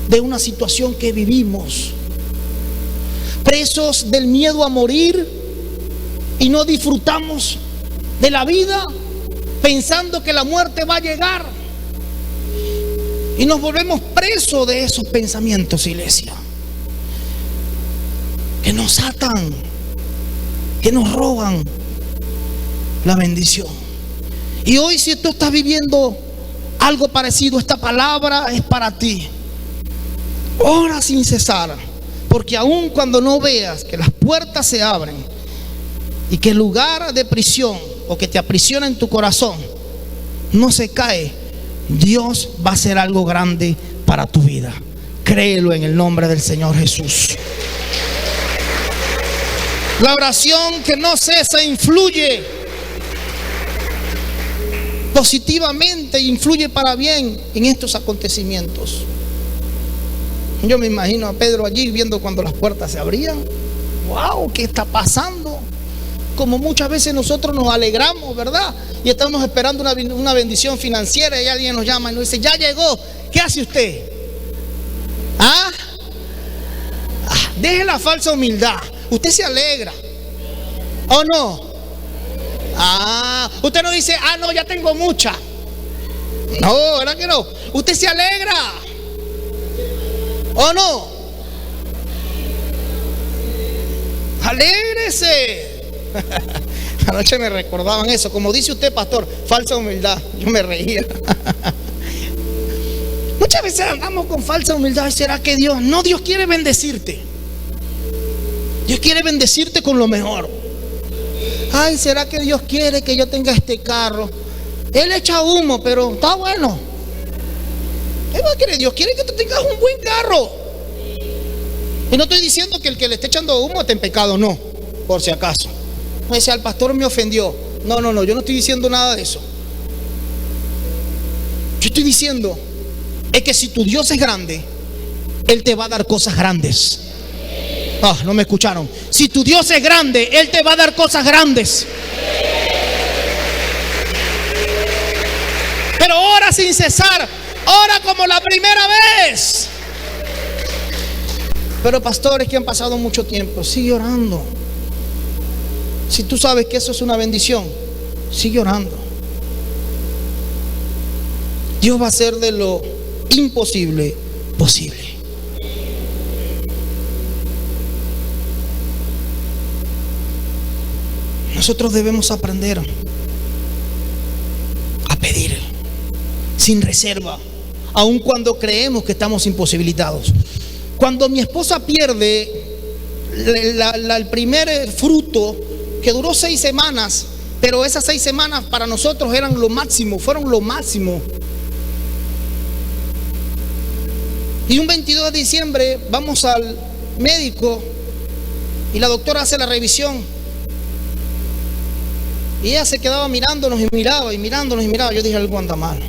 de una situación que vivimos. Presos del miedo a morir, y no disfrutamos de la vida pensando que la muerte va a llegar. Y nos volvemos presos de esos pensamientos, iglesia, que nos atan, que nos roban la bendición. Y hoy, si tú estás viviendo algo parecido, esta palabra es para ti. Ora sin cesar, porque aun cuando no veas que las puertas se abren y que el lugar de prisión o que te aprisiona en tu corazón no se cae, Dios va a hacer algo grande para tu vida. Créelo en el nombre del Señor Jesús. La oración que no cesa influye positivamente, influye para bien en estos acontecimientos. Yo me imagino a Pedro allí viendo cuando las puertas se abrían. ¡Wow! ¿Qué está pasando? Como muchas veces nosotros nos alegramos, ¿verdad? Y estamos esperando una bendición financiera y alguien nos llama y nos dice: ya llegó. ¿Qué hace usted? Deje la falsa humildad. Usted se alegra, ¿o no? Usted no dice: no, ya tengo mucha. No, ¿verdad que no? Usted se alegra, ¿o no? Alégrese. Anoche me recordaban eso. Como dice usted, pastor, falsa humildad. Yo me reía. Muchas veces andamos con falsa humildad. ¿Será que Dios? No, Dios quiere bendecirte. Dios quiere bendecirte con lo mejor. Ay, ¿será que Dios quiere que yo tenga este carro? Él echa humo, pero está bueno. Dios quiere que tú tengas un buen carro. Y no estoy diciendo que el que le esté echando humo esté en pecado, no, por si acaso. No dice: al pastor me ofendió. No, yo no estoy diciendo nada de eso. Yo estoy diciendo es que si tu Dios es grande, Él te va a dar cosas grandes. No me escucharon. Si tu Dios es grande, Él te va a dar cosas grandes. Pero ora sin cesar. Ora como la primera vez. Pero pastores que han pasado mucho tiempo, sigue orando. Si tú sabes que eso es una bendición, sigue orando. Dios va a hacer de lo imposible posible. Nosotros debemos aprender a pedir sin reserva, aun cuando creemos que estamos imposibilitados. Cuando mi esposa pierde el primer fruto, que duró 6 semanas, pero esas 6 semanas para nosotros eran lo máximo, fueron lo máximo. Y un 22 de diciembre vamos al médico y la doctora hace la revisión. Y ella se quedaba mirándonos y miraba y mirándonos y miraba. Yo dije: algo anda mal.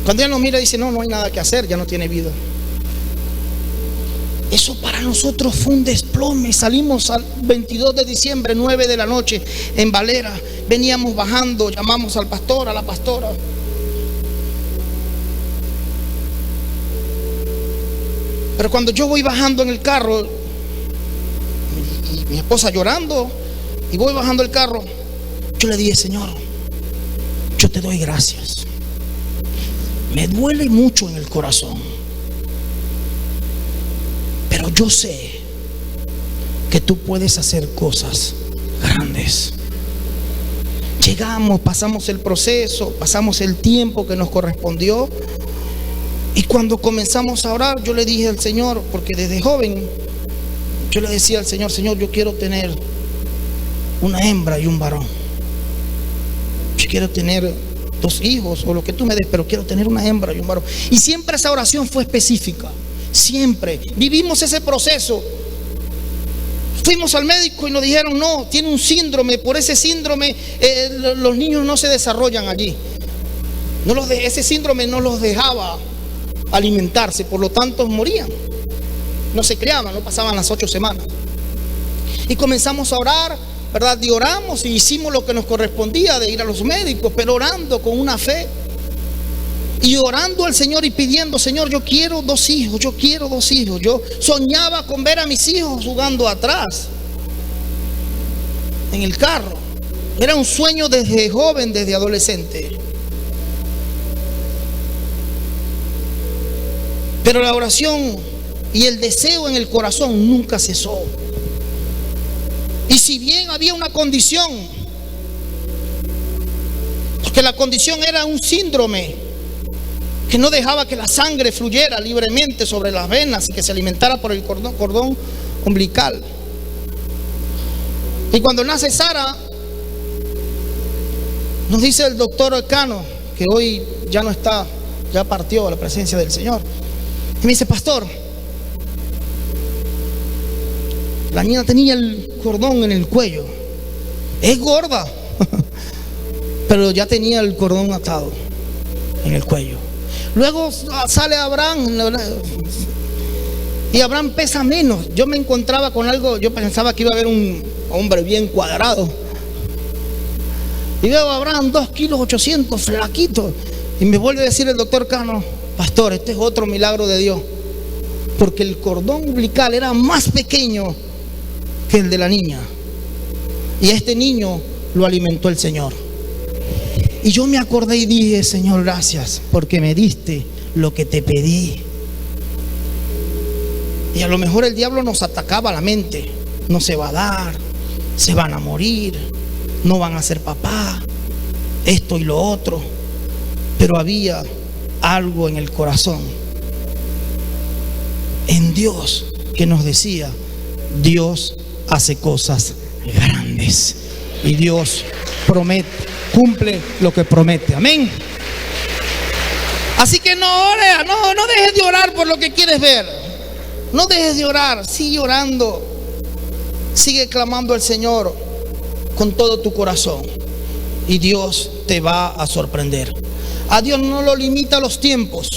Cuando ella nos mira dice: no hay nada que hacer, ya no tiene vida. Eso para nosotros fue un desplome. Salimos al 22 de diciembre, 9 de la noche, en Valera. Veníamos bajando, llamamos al pastor, a la pastora. Pero cuando yo voy bajando en el carro, y mi esposa llorando, y voy bajando el carro, yo le dije: Señor, yo te doy gracias. Me duele mucho en el corazón, pero yo sé que tú puedes hacer cosas grandes. Llegamos, pasamos el proceso, pasamos el tiempo que nos correspondió. Y cuando comenzamos a orar, yo le dije al Señor, porque desde joven yo le decía al Señor: Señor, yo quiero tener una hembra y un varón. Yo quiero tener 2 hijos o lo que tú me des, pero quiero tener una hembra y un varón. Y siempre esa oración fue específica. Siempre vivimos ese proceso. Fuimos al médico y nos dijeron: no, tiene un síndrome. Por ese síndrome los niños no se desarrollan allí. Ese síndrome no los dejaba alimentarse, por lo tanto morían. No se criaban, no pasaban las 8 semanas. Y comenzamos a orar, ¿verdad? Y oramos y hicimos lo que nos correspondía de ir a los médicos, pero orando con una fe y orando al Señor y pidiendo: Señor, yo quiero 2 hijos, yo quiero 2 hijos. Yo soñaba con ver a mis hijos jugando atrás en el carro. Era un sueño desde joven, desde adolescente. Pero la oración y el deseo en el corazón nunca cesó. Y si bien había una condición, porque la condición era un síndrome que no dejaba que la sangre fluyera libremente sobre las venas y que se alimentara por el cordón umbilical. Y cuando nace Sara, nos dice el doctor Cano, que hoy ya no está, ya partió a la presencia del Señor, y me dice: pastor, la niña tenía el cordón en el cuello, es gorda, pero ya tenía el cordón atado en el cuello. Luego sale Abraham, y Abraham pesa menos. Yo me encontraba con algo, yo pensaba que iba a haber un hombre bien cuadrado, y veo a Abraham 2,8 kilos, flaquito. Y me vuelve a decir el doctor Cano: pastor, este es otro milagro de Dios, porque el cordón umbilical era más pequeño que el de la niña, y a este niño lo alimentó el Señor. Y yo me acordé y dije: Señor, gracias, porque me diste lo que te pedí. Y a lo mejor el diablo nos atacaba la mente: no se va a dar, se van a morir, no van a ser papá, esto y lo otro. Pero había algo en el corazón, en Dios, que nos decía: Dios hace cosas grandes y Dios promete, cumple lo que promete. Amén. Así que no ores, no dejes de orar por lo que quieres ver. No dejes de orar, sigue orando, sigue clamando al Señor con todo tu corazón, y Dios te va a sorprender. A Dios no lo limita los tiempos,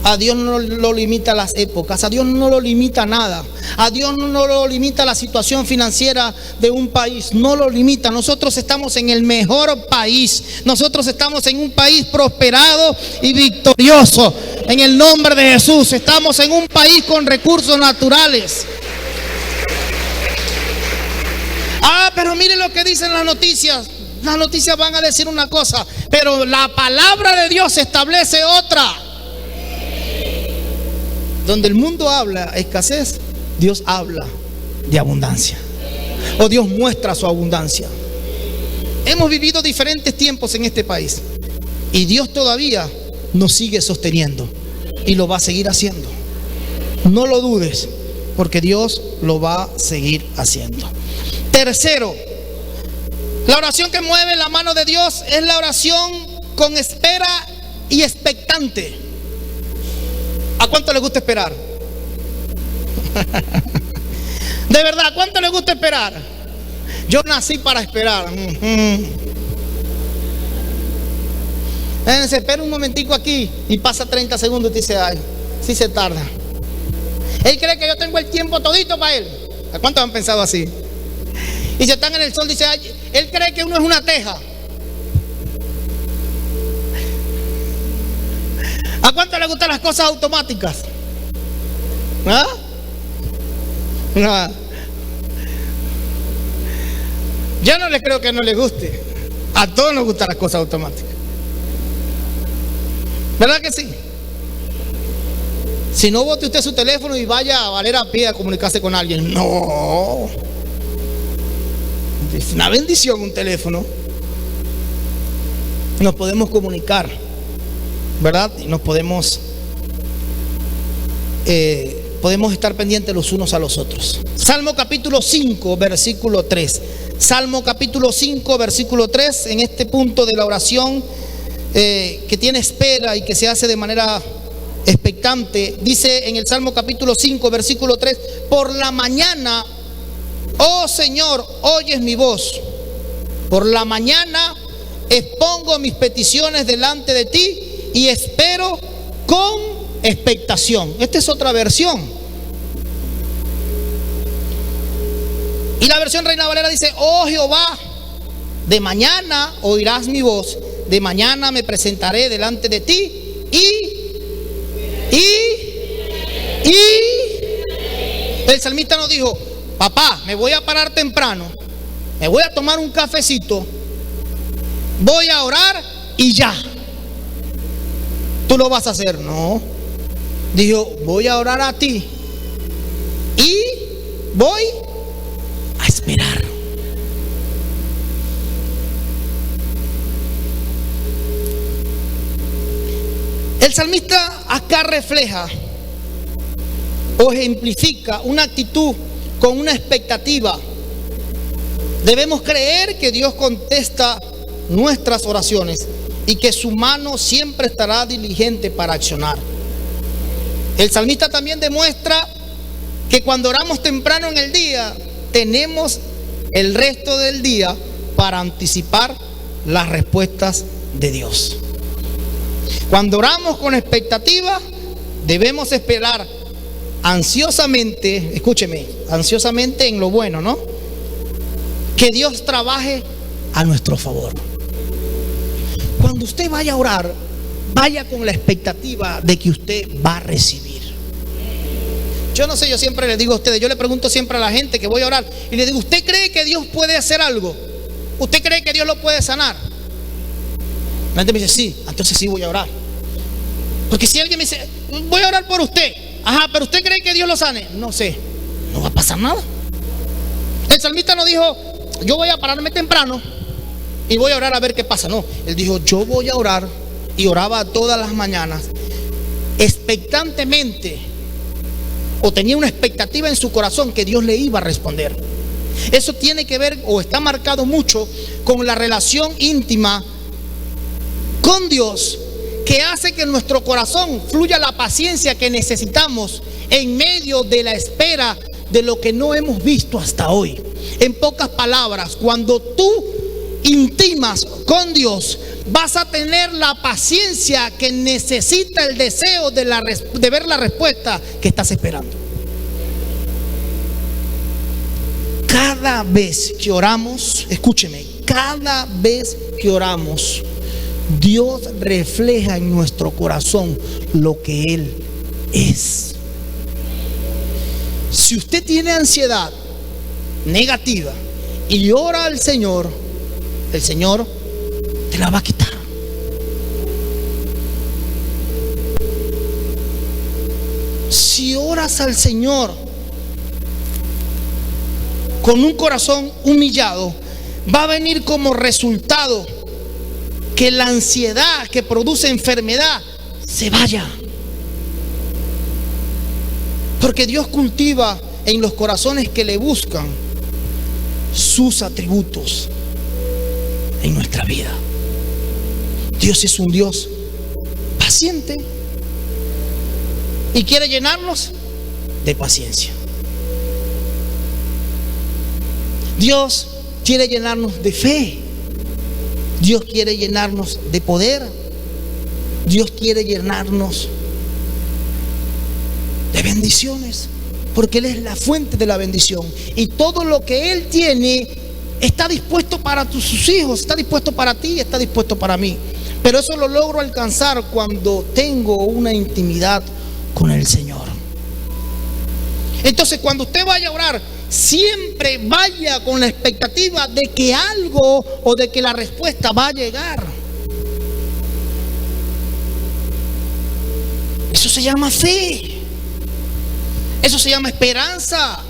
a Dios no lo limita las épocas, a Dios no lo limita nada, a Dios no lo limita la situación financiera de un país, no lo limita. Nosotros estamos en el mejor país, nosotros estamos en un país prosperado y victorioso, en el nombre de Jesús. Estamos en un país con recursos naturales. Pero miren lo que dicen las noticias. Las noticias van a decir una cosa, pero la palabra de Dios establece otra. Donde el mundo habla escasez, Dios habla de abundancia, o Dios muestra su abundancia. Hemos vivido diferentes tiempos en este país, y Dios todavía nos sigue sosteniendo y lo va a seguir haciendo. No lo dudes, porque Dios lo va a seguir haciendo. Tercero, la oración que mueve la mano de Dios es la oración con espera y expectante. ¿A cuánto le gusta esperar? De verdad, ¿a cuánto le gusta esperar? Yo nací para esperar. Se espera un momentico aquí y pasa 30 segundos y te dice: ay, sí se tarda. Él cree que yo tengo el tiempo todito para él. ¿A cuántos han pensado así? Y si están en el sol, dice: ay, él cree que uno es una teja. ¿A cuánto le gustan las cosas automáticas? ¿Ah? No. Yo no les creo que no les guste. A todos nos gustan las cosas automáticas, ¿verdad que sí? Si no, bote usted su teléfono y vaya a valer a pie a comunicarse con alguien. No. Es una bendición un teléfono. Nos podemos comunicar, ¿verdad? Y nos podemos estar pendientes los unos a los otros. Salmo capítulo 5, versículo 3. Salmo capítulo 5, versículo 3. En este punto de la oración que tiene espera y que se hace de manera expectante, dice en el Salmo capítulo 5, versículo 3: por la mañana, oh Señor, oyes mi voz. Por la mañana expongo mis peticiones delante de ti y espero con expectación. Esta es otra versión. Y la versión Reina Valera dice: oh Jehová, de mañana oirás mi voz, de mañana me presentaré delante de ti y el salmista nos dijo: papá, me voy a parar temprano, me voy a tomar un cafecito, voy a orar y ya. ¿Tú lo vas a hacer? No. Dijo: voy a orar a ti y voy a esperar. El salmista acá refleja o ejemplifica una actitud con una expectativa. Debemos creer que Dios contesta nuestras oraciones y que su mano siempre estará diligente para accionar. El salmista también demuestra que cuando oramos temprano en el día, tenemos el resto del día para anticipar las respuestas de Dios. Cuando oramos con expectativa, debemos esperar ansiosamente, escúcheme, ansiosamente en lo bueno, ¿no? Que Dios trabaje a nuestro favor. Cuando usted vaya a orar, vaya con la expectativa de que usted va a recibir. Yo no sé, yo siempre le digo a ustedes, yo le pregunto siempre a la gente que voy a orar y le digo, ¿usted cree que Dios puede hacer algo? ¿Usted cree que Dios lo puede sanar? La gente me dice, sí, entonces sí voy a orar. Porque si alguien me dice, voy a orar por usted, ajá, pero ¿usted cree que Dios lo sane? No sé, no va a pasar nada. El salmista no dijo, yo voy a pararme temprano y voy a orar a ver qué pasa. No, él dijo, yo voy a orar, y oraba todas las mañanas expectantemente, o tenía una expectativa en su corazón que Dios le iba a responder. Eso tiene que ver, o está marcado mucho, con la relación íntima con Dios, que hace que en nuestro corazón fluya la paciencia que necesitamos en medio de la espera de lo que no hemos visto hasta hoy. En pocas palabras, cuando tú intimas con Dios, vas a tener la paciencia que necesita el deseo de ver la respuesta que estás esperando. Cada vez que oramos, escúcheme, cada vez que oramos, Dios refleja en nuestro corazón lo que Él es. Si usted tiene ansiedad negativa y ora al Señor, el Señor te la va a quitar. Si oras al Señor con un corazón humillado, va a venir como resultado que la ansiedad que produce enfermedad se vaya. Porque Dios cultiva en los corazones que le buscan sus atributos en nuestra vida. Dios es un Dios paciente y quiere llenarnos de paciencia. Dios quiere llenarnos de fe. Dios quiere llenarnos de poder. Dios quiere llenarnos de bendiciones, porque Él es la fuente de la bendición. Y todo lo que Él tiene está dispuesto para sus hijos, está dispuesto para ti, está dispuesto para mí. Pero eso lo logro alcanzar cuando tengo una intimidad con el Señor. Entonces, cuando usted vaya a orar, siempre vaya con la expectativa de que algo o de que la respuesta va a llegar. Eso se llama fe. Eso se llama esperanza.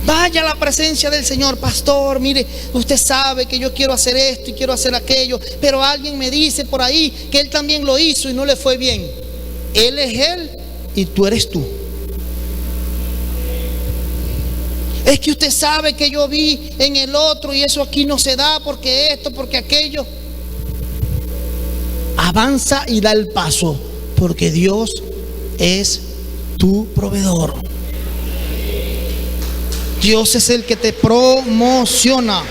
Vaya a la presencia del Señor. Pastor, mire, usted sabe que yo quiero hacer esto y quiero hacer aquello, pero alguien me dice por ahí que él también lo hizo y no le fue bien. Él es él y tú eres tú. Es que usted sabe que yo vi en el otro y eso aquí no se da porque esto, porque aquello. Avanza y da el paso, porque Dios es tu proveedor. Dios es el que te promociona.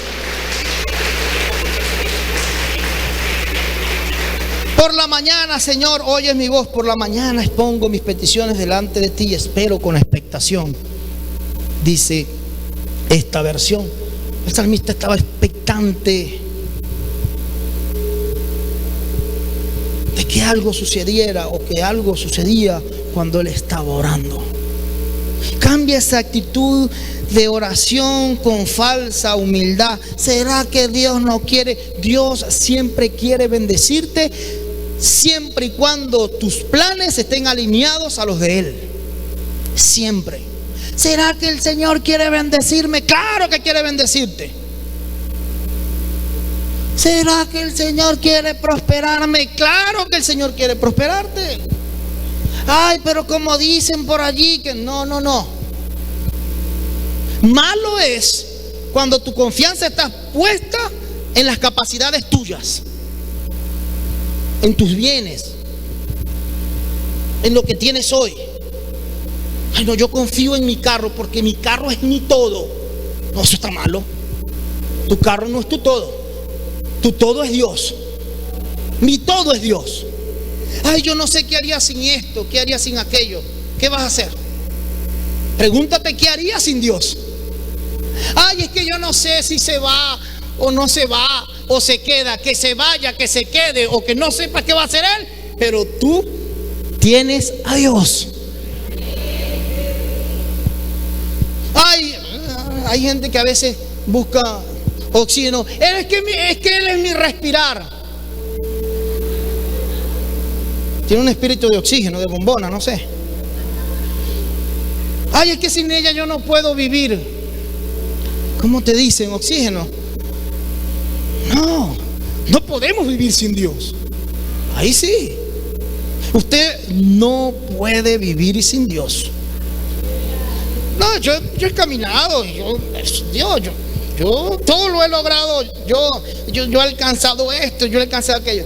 Por la mañana, Señor, oyes mi voz. Por la mañana expongo mis peticiones delante de ti y espero con expectación. Dice esta versión. El salmista estaba expectante de que algo sucediera o que algo sucedía cuando él estaba orando. Cambia esa actitud de oración con falsa humildad. ¿Será que Dios no quiere? Dios siempre quiere bendecirte, siempre y cuando tus planes estén alineados a los de Él. Siempre. ¿Será que el Señor quiere bendecirme? Claro que quiere bendecirte. ¿Será que el Señor quiere prosperarme? Claro que el Señor quiere prosperarte. Ay, pero como dicen por allí que no. Malo es cuando tu confianza está puesta en las capacidades tuyas, en tus bienes, en lo que tienes hoy. Ay, no, yo confío en mi carro porque mi carro es mi todo. No, eso está malo. Tu carro no es tu todo. Tu todo es Dios. Mi todo es Dios. Ay, yo no sé qué haría sin esto, qué haría sin aquello. ¿Qué vas a hacer? Pregúntate qué harías sin Dios. Ay, es que yo no sé si se va o no se va, o se queda, que se vaya, que se quede, o que no sepa qué va a hacer Él. Pero tú tienes a Dios. Hay gente que a veces busca oxígeno. Es que Él es mi respirar. Tiene un espíritu de oxígeno, de bombona, no sé. Ay, es que sin ella yo no puedo vivir. ¿Cómo te dicen? Oxígeno. No podemos vivir sin Dios. Ahí sí. Usted no puede vivir sin Dios. No, yo he caminado, yo todo lo he logrado, yo he alcanzado esto, yo he alcanzado aquello.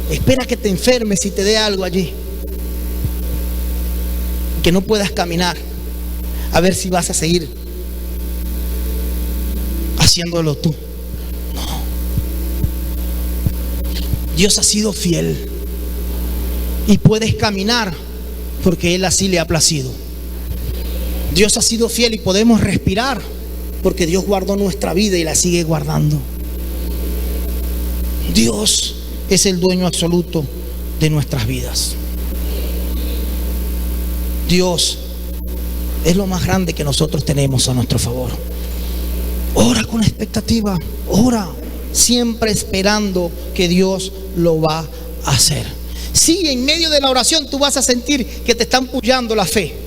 Espera que te enfermes y te dé algo allí, que no puedas caminar, a ver si vas a seguir haciéndolo tú. No. Dios ha sido fiel y puedes caminar porque Él así le ha placido. Dios ha sido fiel y podemos respirar porque Dios guardó nuestra vida y la sigue guardando. Dios es el dueño absoluto de nuestras vidas. Dios es lo más grande que nosotros tenemos a nuestro favor. Ora con expectativa, ora siempre esperando que Dios lo va a hacer. Sí, en medio de la oración tú vas a sentir que te están pullando la fe.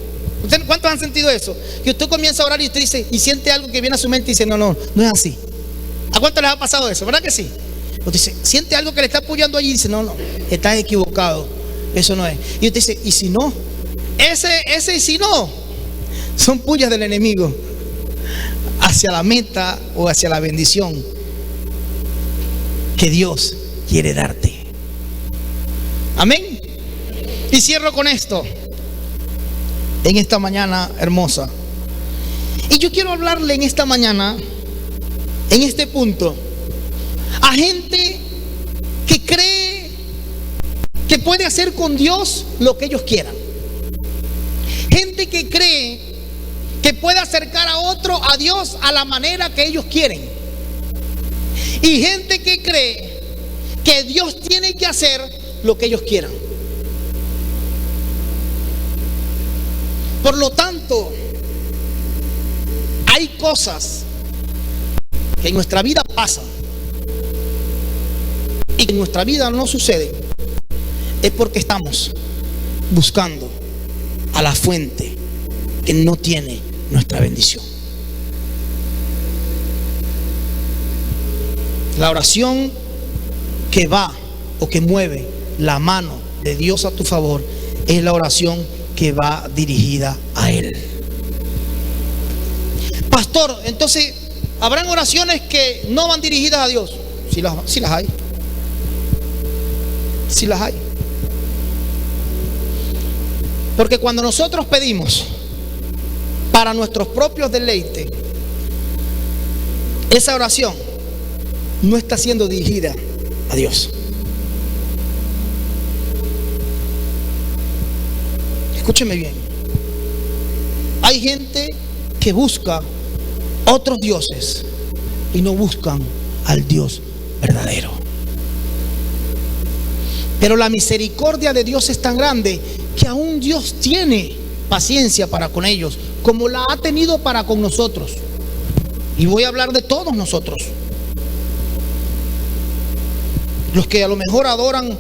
¿Cuántos han sentido eso? Que usted comienza a orar y usted dice, y siente algo que viene a su mente y dice, no es así. ¿A cuántos les ha pasado eso? ¿Verdad que sí? Usted dice, siente algo que le está apoyando allí y dice, no, estás equivocado, eso no es. Y usted dice, ¿y si no? Ese y si no, son pullas del enemigo hacia la meta o hacia la bendición que Dios quiere darte. Amén. Y cierro con esto en esta mañana hermosa. Y yo quiero hablarle en esta mañana, en este punto, a gente que cree que puede hacer con Dios lo que ellos quieran. Gente que cree que puede acercar a otro a Dios a la manera que ellos quieren. Y gente que cree que Dios tiene que hacer lo que ellos quieran. Por lo tanto, hay cosas que en nuestra vida pasan y que en nuestra vida no suceden. Es porque estamos buscando a la fuente que no tiene nuestra bendición. La oración que va o que mueve la mano de Dios a tu favor es la oración que va dirigida a Él. Pastor, entonces, ¿habrán oraciones que no van dirigidas a Dios? Sí las hay. Sí las hay. Porque cuando nosotros pedimos para nuestros propios deleites, esa oración no está siendo dirigida a Dios. Escúcheme bien. Hay gente que busca otros dioses y no buscan al Dios verdadero. Pero la misericordia de Dios es tan grande que aún Dios tiene paciencia para con ellos, como la ha tenido para con nosotros. Y voy a hablar de todos nosotros. Los que a lo mejor adoran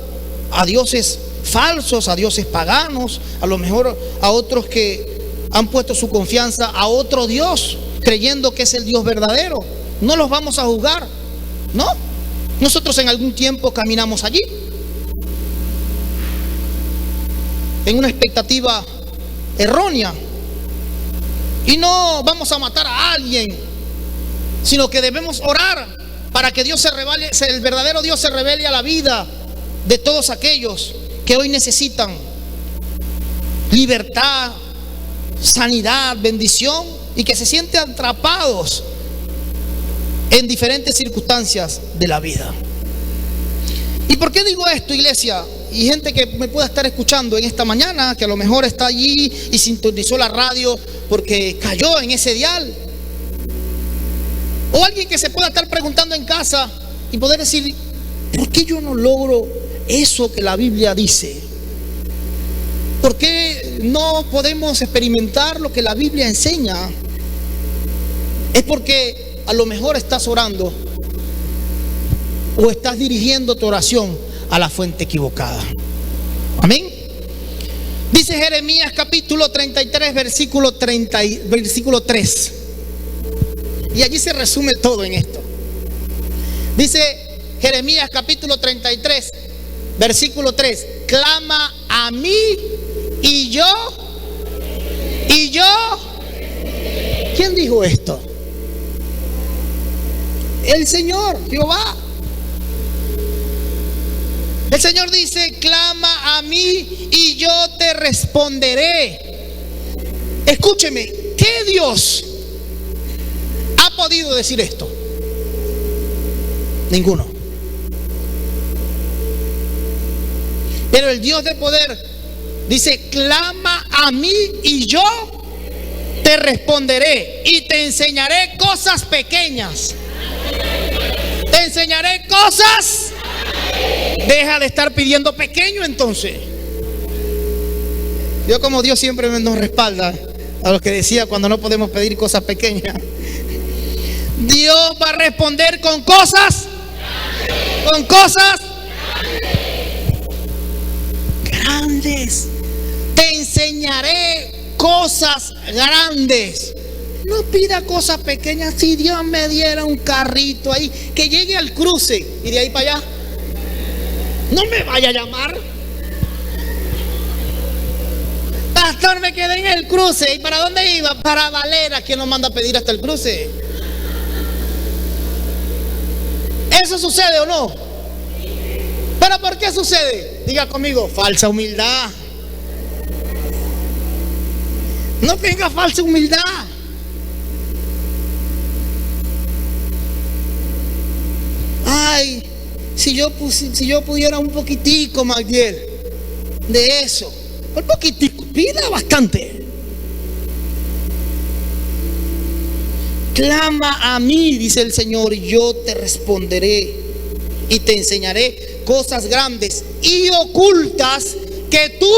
a dioses falsos, a dioses paganos, a lo mejor a otros que han puesto su confianza a otro Dios, creyendo que es el Dios verdadero. No los vamos a juzgar, no. Nosotros en algún tiempo caminamos allí, en una expectativa errónea. Y no vamos a matar a alguien, sino que debemos orar para que Dios el verdadero Dios se revele a la vida de todos aquellos que hoy necesitan libertad, sanidad, bendición, y que se sienten atrapados en diferentes circunstancias de la vida. ¿Y por qué digo esto, iglesia? Y gente que me pueda estar escuchando en esta mañana, que a lo mejor está allí y sintonizó la radio porque cayó en ese dial. O alguien que se pueda estar preguntando en casa y poder decir: ¿por qué yo no logro eso que la Biblia dice? ¿Por qué no podemos experimentar lo que la Biblia enseña? Es porque a lo mejor estás orando o estás dirigiendo tu oración a la fuente equivocada. Amén. Dice Jeremías capítulo 33, versículo 3. Y allí se resume todo en esto. Dice Jeremías capítulo 33, versículo 3: clama a mí y yo. ¿Quién dijo esto? El Señor, Jehová. El Señor dice: clama a mí y yo te responderé. Escúcheme, ¿qué Dios ha podido decir esto? Ninguno. Pero el Dios de poder dice: clama a mí y yo te responderé y te enseñaré cosas pequeñas. Te enseñaré cosas. Deja de estar pidiendo pequeño entonces. Yo, como Dios siempre nos respalda a los que decía cuando no podemos pedir cosas pequeñas, Dios va a responder con cosas grandes. Te enseñaré cosas grandes. No pida cosas pequeñas. Si Dios me diera un carrito ahí, que llegue al cruce y de ahí para allá, no me vaya a llamar. Pastor, me quedé en el cruce. ¿Y para dónde iba? Para Valera. ¿Quién nos manda a pedir hasta el cruce? ¿Eso sucede o no? ¿Pero por qué sucede? Diga conmigo: falsa humildad. No tenga falsa humildad. Ay, si yo pudiera un poquitico, Magdiel, de eso. Un poquitico, pida bastante. Clama a mí, dice el Señor, y yo te responderé y te enseñaré cosas grandes y ocultas que tú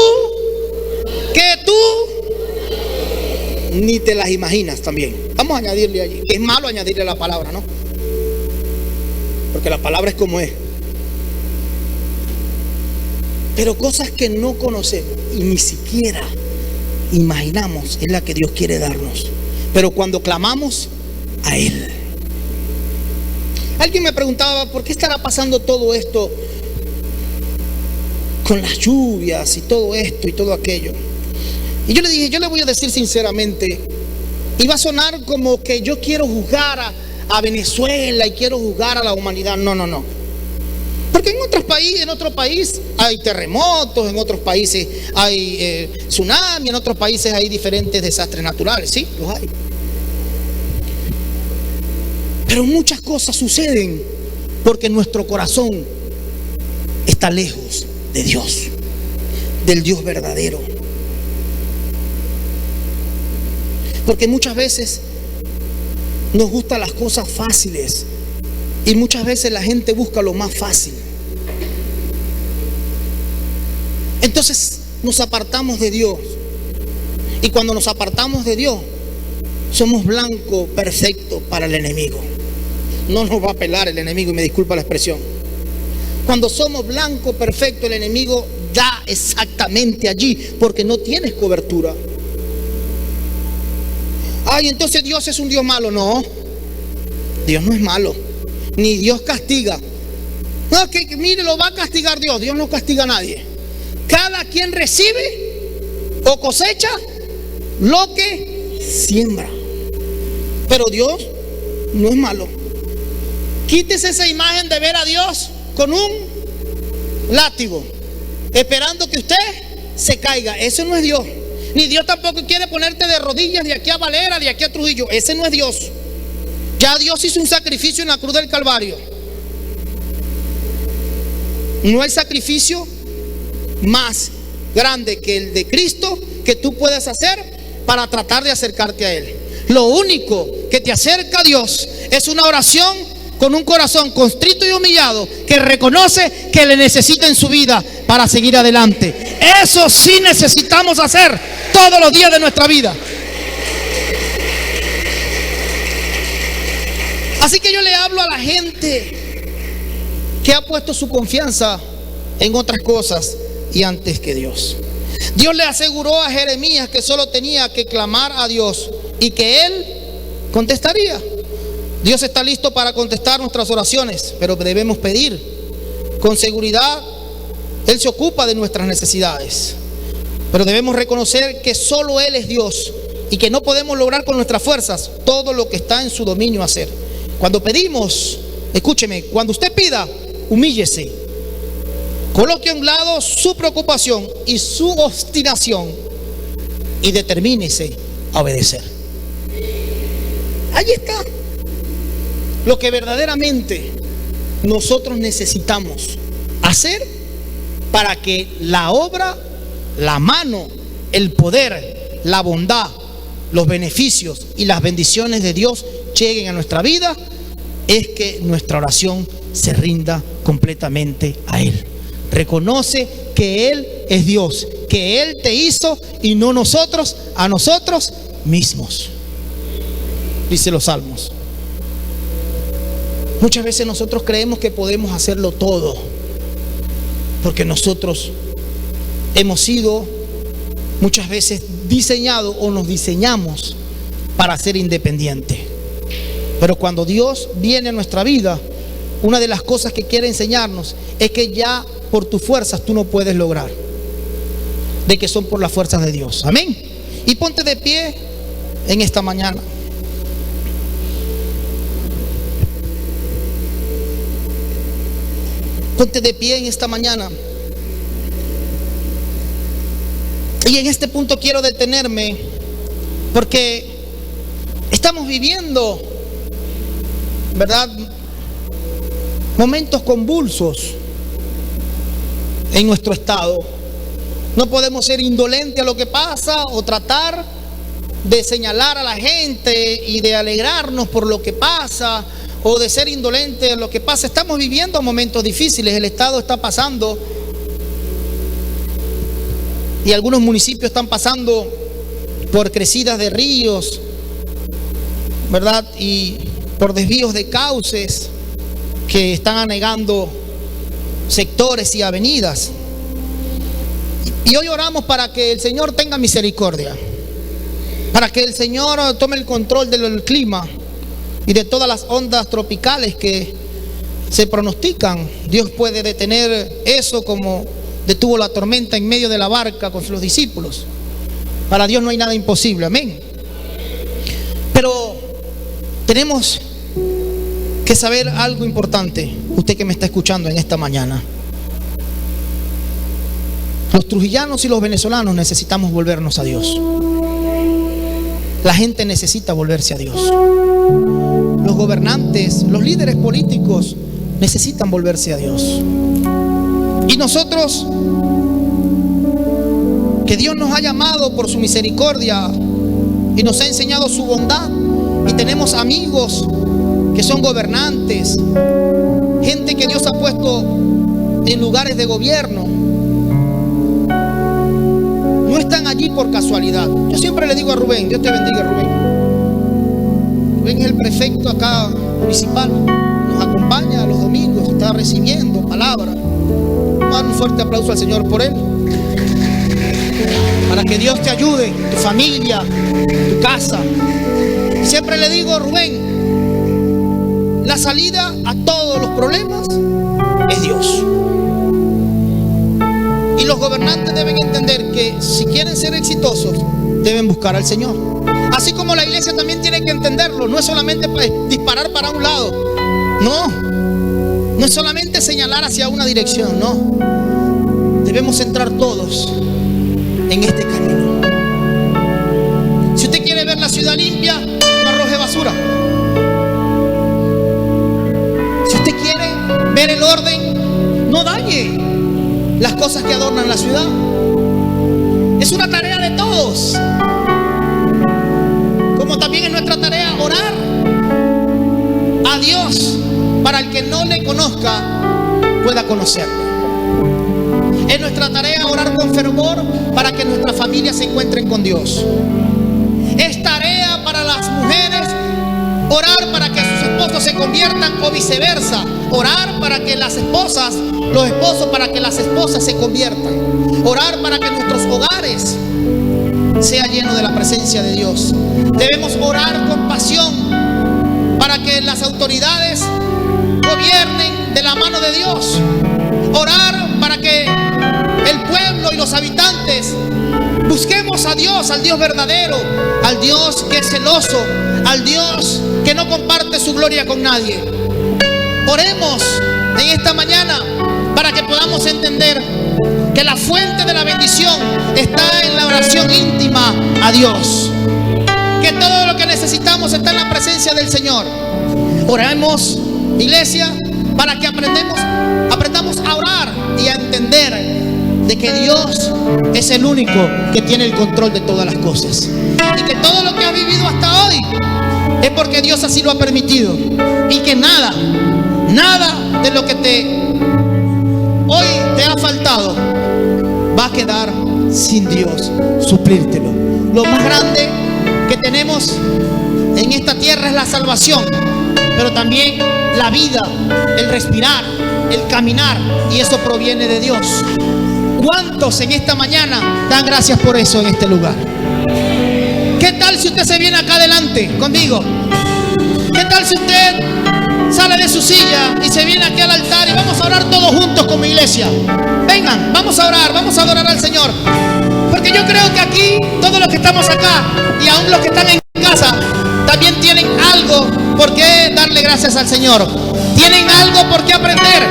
ni te las imaginas también. Vamos a añadirle allí. Es malo añadirle la palabra, ¿no? Porque la palabra es como es. Pero cosas que no conocemos y ni siquiera imaginamos es la que Dios quiere darnos. Pero cuando clamamos a Él. Alguien me preguntaba: ¿por qué estará pasando todo esto con las lluvias y todo esto y todo aquello? Y yo le dije: yo le voy a decir sinceramente, y va a sonar como que yo quiero juzgar a Venezuela y quiero juzgar a la humanidad. No. Porque en otro país hay terremotos, en otros países hay tsunami, en otros países hay diferentes desastres naturales. Sí, los hay. Pero muchas cosas suceden porque nuestro corazón está lejos de Dios, del Dios verdadero. Porque muchas veces nos gustan las cosas fáciles y muchas veces la gente busca lo más fácil. Entonces nos apartamos de Dios. Y cuando nos apartamos de Dios, somos blanco perfecto para el enemigo. No nos va a pelar el enemigo, y me disculpa la expresión. Cuando somos blanco perfecto, el enemigo da exactamente allí, porque no tienes cobertura. Ay, entonces Dios es un Dios malo. No, Dios no es malo, ni Dios castiga. No, que mire, lo va a castigar Dios. Dios no castiga a nadie. Cada quien recibe o cosecha lo que siembra. Pero Dios no es malo. Quítese esa imagen de ver a Dios con un látigo, esperando que usted se caiga. Eso no es Dios. Ni Dios tampoco quiere ponerte de rodillas de aquí a Valera, de aquí a Trujillo. Ese no es Dios. Ya Dios hizo un sacrificio en la cruz del Calvario. No hay sacrificio más grande que el de Cristo que tú puedas hacer para tratar de acercarte a Él. Lo único que te acerca a Dios es una oración con un corazón contrito y humillado, que reconoce que le necesita en su vida para seguir adelante. Eso sí necesitamos hacer todos los días de nuestra vida. Así que yo le hablo a la gente que ha puesto su confianza en otras cosas y antes que Dios. Dios le aseguró a Jeremías que solo tenía que clamar a Dios y que Él contestaría. Dios está listo para contestar nuestras oraciones, pero debemos pedir con seguridad. Él se ocupa de nuestras necesidades, pero debemos reconocer que solo Él es Dios y que no podemos lograr con nuestras fuerzas todo lo que está en su dominio hacer. Cuando pedimos, escúcheme, cuando usted pida, humíllese, coloque a un lado su preocupación y su obstinación y determínese a obedecer. Ahí está lo que verdaderamente nosotros necesitamos hacer para que la obra, la mano, el poder, la bondad, los beneficios y las bendiciones de Dios lleguen a nuestra vida. Es que nuestra oración se rinda completamente a Él. Reconoce que Él es Dios, que Él te hizo y no nosotros a nosotros mismos. Dice los Salmos. Muchas veces nosotros creemos que podemos hacerlo todo, porque nosotros hemos sido muchas veces diseñados o nos diseñamos para ser independientes. Pero cuando Dios viene a nuestra vida, una de las cosas que quiere enseñarnos es que ya por tus fuerzas tú no puedes lograr, de que son por las fuerzas de Dios. Amén. Y ponte de pie en esta mañana. Ponte de pie en esta mañana. Y en este punto quiero detenerme, porque estamos viviendo, ¿verdad?, momentos convulsos en nuestro estado. No podemos ser indolentes a lo que pasa o tratar de señalar a la gente y de alegrarnos por lo que pasa, o de ser indolente a lo que pasa. Estamos viviendo momentos difíciles. El estado está pasando, y algunos municipios están pasando por crecidas de ríos, ¿verdad?, y por desvíos de cauces que están anegando sectores y avenidas. Y hoy oramos para que el Señor tenga misericordia, para que el Señor tome el control del clima y de todas las ondas tropicales que se pronostican. Dios puede detener eso como detuvo la tormenta en medio de la barca con sus discípulos. Para Dios no hay nada imposible, amén. Pero tenemos que saber algo importante, usted que me está escuchando en esta mañana. Los trujillanos y los venezolanos necesitamos volvernos a Dios. La gente necesita volverse a Dios. Los gobernantes, los líderes políticos necesitan volverse a Dios. Y nosotros, que Dios nos ha llamado por su misericordia y nos ha enseñado su bondad, y tenemos amigos que son gobernantes, gente que Dios ha puesto en lugares de gobierno, no están allí por casualidad. Yo siempre le digo a Rubén, Dios te bendiga, Rubén. Rubén es el prefecto acá municipal, nos acompaña los domingos, está recibiendo palabra. Vamos a dar un fuerte aplauso al Señor por él, para que Dios te ayude, tu familia, tu casa. Y siempre le digo, Rubén, la salida a todos los problemas es Dios. Y los gobernantes deben entender que si quieren ser exitosos, deben buscar al Señor. Así como la iglesia también tiene que entenderlo. No es solamente disparar para un lado. No es solamente señalar hacia una dirección. No. Debemos entrar todos en este camino. Si usted quiere ver la ciudad limpia, no arroje basura. Si usted quiere ver el orden, no dañe las cosas que adornan la ciudad. Es una tarea de todos. Como también es nuestra tarea orar a Dios para el que no le conozca pueda conocerlo. Es nuestra tarea orar con fervor para que nuestras familias se encuentren con Dios. Es tarea para las mujeres orar para que sus esposos se conviertan o viceversa. Orar para que las esposas, los esposos para que las esposas se conviertan. Orar para que nuestros hogares sea lleno de la presencia de Dios. Debemos orar con pasión para que las autoridades gobiernen de la mano de Dios. Orar para que el pueblo y los habitantes busquemos a Dios, al Dios verdadero, al Dios que es celoso, al Dios que no comparte su gloria con nadie. Oremos en esta mañana para que podamos entender que la fuente de la bendición está en la oración íntima a Dios. Que todo lo que necesitamos está en la presencia del Señor. Oremos, iglesia, para que aprendamos a orar y a entender de que Dios es el único que tiene el control de todas las cosas. Y que todo lo que has vivido hasta hoy es porque Dios así lo ha permitido. Y que nada de lo que hoy te ha faltado va a quedar sin Dios suplírtelo. Lo más grande que tenemos en esta tierra es la salvación, pero también la vida, el respirar, el caminar, y eso proviene de Dios. ¿Cuántos en esta mañana dan gracias por eso en este lugar? ¿Qué tal si usted se viene acá adelante conmigo? ¿Qué tal si usted sale de su silla y se viene aquí al altar y vamos a orar todos juntos como iglesia? Vengan, vamos a orar, vamos a adorar al Señor. Porque yo creo que aquí, todos los que estamos acá y aún los que están en casa, también tienen algo por qué darle gracias al Señor. Tienen algo por qué aprender.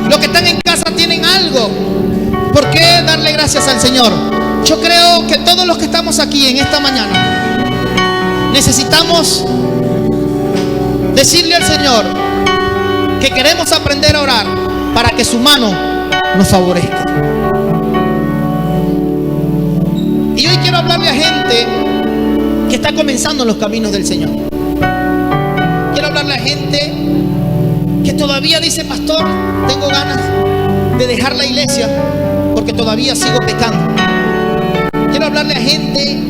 Los que están en casa tienen algo por qué darle gracias al Señor. Yo creo que todos los que estamos aquí en esta mañana necesitamos decirle al Señor que queremos aprender a orar para que su mano nos favorezca. Y hoy quiero hablarle a gente que está comenzando en los caminos del Señor. Quiero hablarle a gente que todavía dice: pastor, tengo ganas de dejar la iglesia porque todavía sigo pecando. Quiero hablarle a gente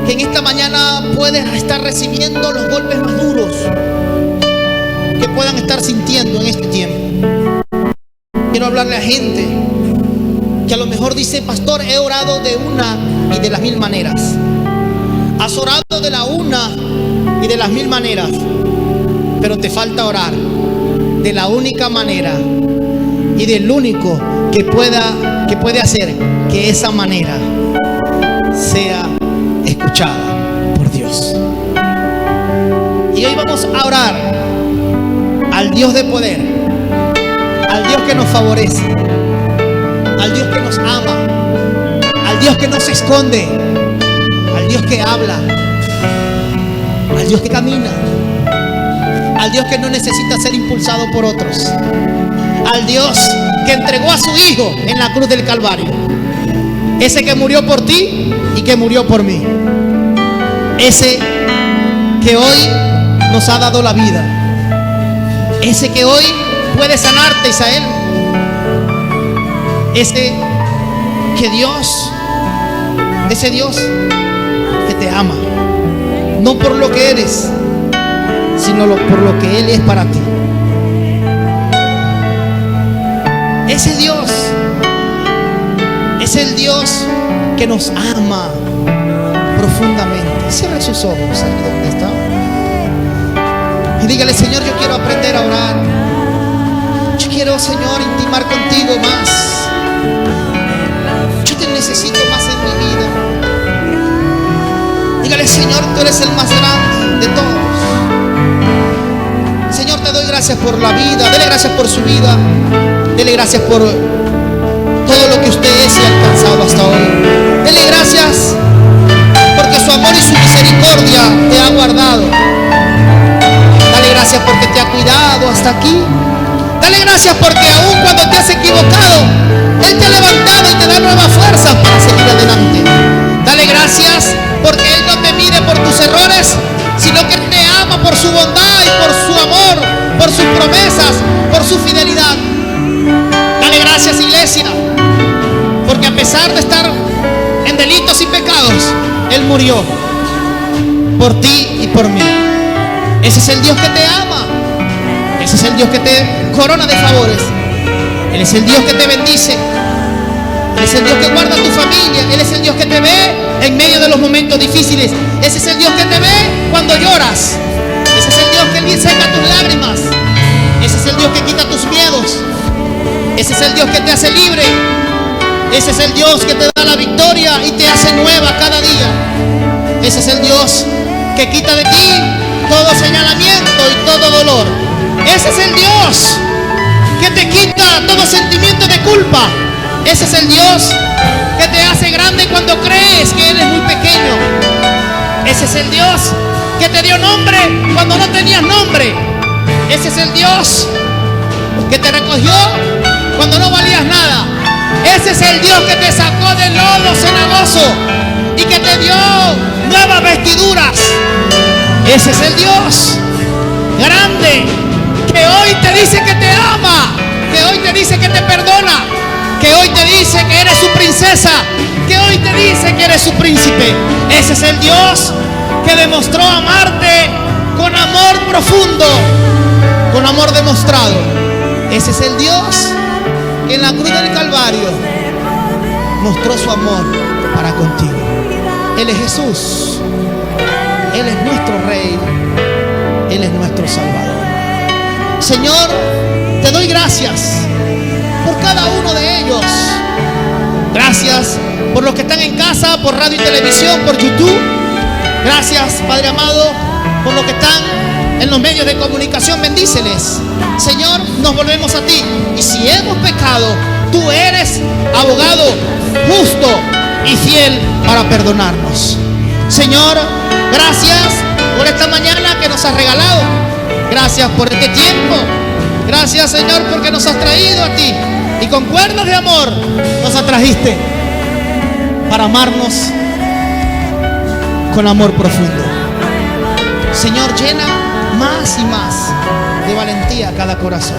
que en esta mañana puede estar recibiendo los golpes más duros que puedan estar sintiendo en este tiempo. Quiero hablarle a gente que a lo mejor dice: pastor, he orado de una y de las mil maneras. Has orado de la una y de las mil maneras, pero te falta orar de la única manera y del único que puede hacer que esa manera sea escuchada por Dios. Y hoy vamos a orar al Dios de poder, al Dios que nos favorece, al Dios que nos ama, al Dios que no se esconde, al Dios que habla, al Dios que camina, al Dios que no necesita ser impulsado por otros, al Dios que entregó a su Hijo en la cruz del Calvario, ese que murió por ti y que murió por mí, ese que hoy nos ha dado la vida, ese que hoy puede sanarte, Isael, ese Dios que te ama, no por lo que eres, sino por lo que Él es para ti. Ese Dios es el Dios que nos ama profundamente. Cierre sus ojos ahí donde está y dígale: Señor, yo quiero aprender a orar. quiero, Señor, intimar contigo más. Yo te necesito más en mi vida. Dígale: Señor, tú eres el más grande de todos. Señor, te doy gracias por la vida. Dele gracias por su vida. Dele gracias por todo lo que usted es y ha alcanzado hasta hoy. Dele gracias porque su amor y su misericordia te ha guardado. Dale gracias porque te ha cuidado hasta aquí. Dale gracias porque aún cuando te has equivocado, Él te ha levantado y te da nuevas fuerzas para seguir adelante. Dale gracias porque Él no te mide por tus errores, sino que te ama por su bondad y por su amor, por sus promesas, por su fidelidad. Dale gracias, iglesia, porque a pesar de estar en delitos y pecados, Él murió por ti y por mí. Ese es el Dios que te ama. Ese es el Dios que te corona de favores. Él es el Dios que te bendice. Él es el Dios que guarda tu familia. Él es el Dios que te ve en medio de los momentos difíciles. Ese es el Dios que te ve cuando lloras. Ese es el Dios que seca tus lágrimas. Ese es el Dios que quita tus miedos. Ese es el Dios que te hace libre. Ese es el Dios que te da la victoria y te hace nueva cada día. Ese es el Dios que quita de ti todo señalamiento y todo dolor. Ese es el Dios que te quita todo sentimiento de culpa. Ese es el Dios que te hace grande cuando crees que eres muy pequeño. Ese es el Dios que te dio nombre cuando no tenías nombre. Ese es el Dios que te recogió cuando no valías nada. Ese es el Dios que te sacó del lodo cenagoso y que te dio nuevas vestiduras. Ese es el Dios grande que hoy te dice que te ama, que hoy te dice que te perdona, que hoy te dice que eres su princesa, que hoy te dice que eres su príncipe. Ese es el Dios que demostró amarte con amor profundo, con amor demostrado. Ese es el Dios que en la cruz del Calvario mostró su amor para contigo. Él es Jesús. Él es nuestro Rey. Él es nuestro Salvador. Señor, te doy gracias por cada uno de ellos. Gracias por los que están en casa, por radio y televisión, por YouTube. Gracias, Padre amado, por los que están en los medios de comunicación. Bendíceles. Señor, nos volvemos a ti. Y si hemos pecado, tú eres abogado justo y fiel para perdonarnos. Señor, gracias por esta mañana que nos has regalado. Gracias por este tiempo. Gracias, Señor, porque nos has traído a ti. Y con cuerdas de amor nos atrajiste para amarnos con amor profundo. Señor, llena más y más de valentía cada corazón.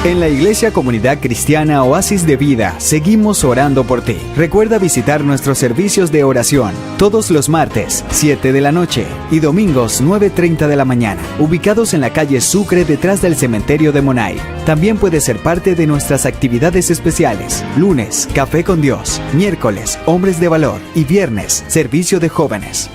En la Iglesia Comunidad Cristiana Oasis de Vida, seguimos orando por ti. Recuerda visitar nuestros servicios de oración todos los martes, 7 de la noche y domingos, 9:30 de la mañana, ubicados en la calle Sucre detrás del cementerio de Monay. También puedes ser parte de nuestras actividades especiales. Lunes, Café con Dios. Miércoles, Hombres de Valor. Y viernes, Servicio de Jóvenes.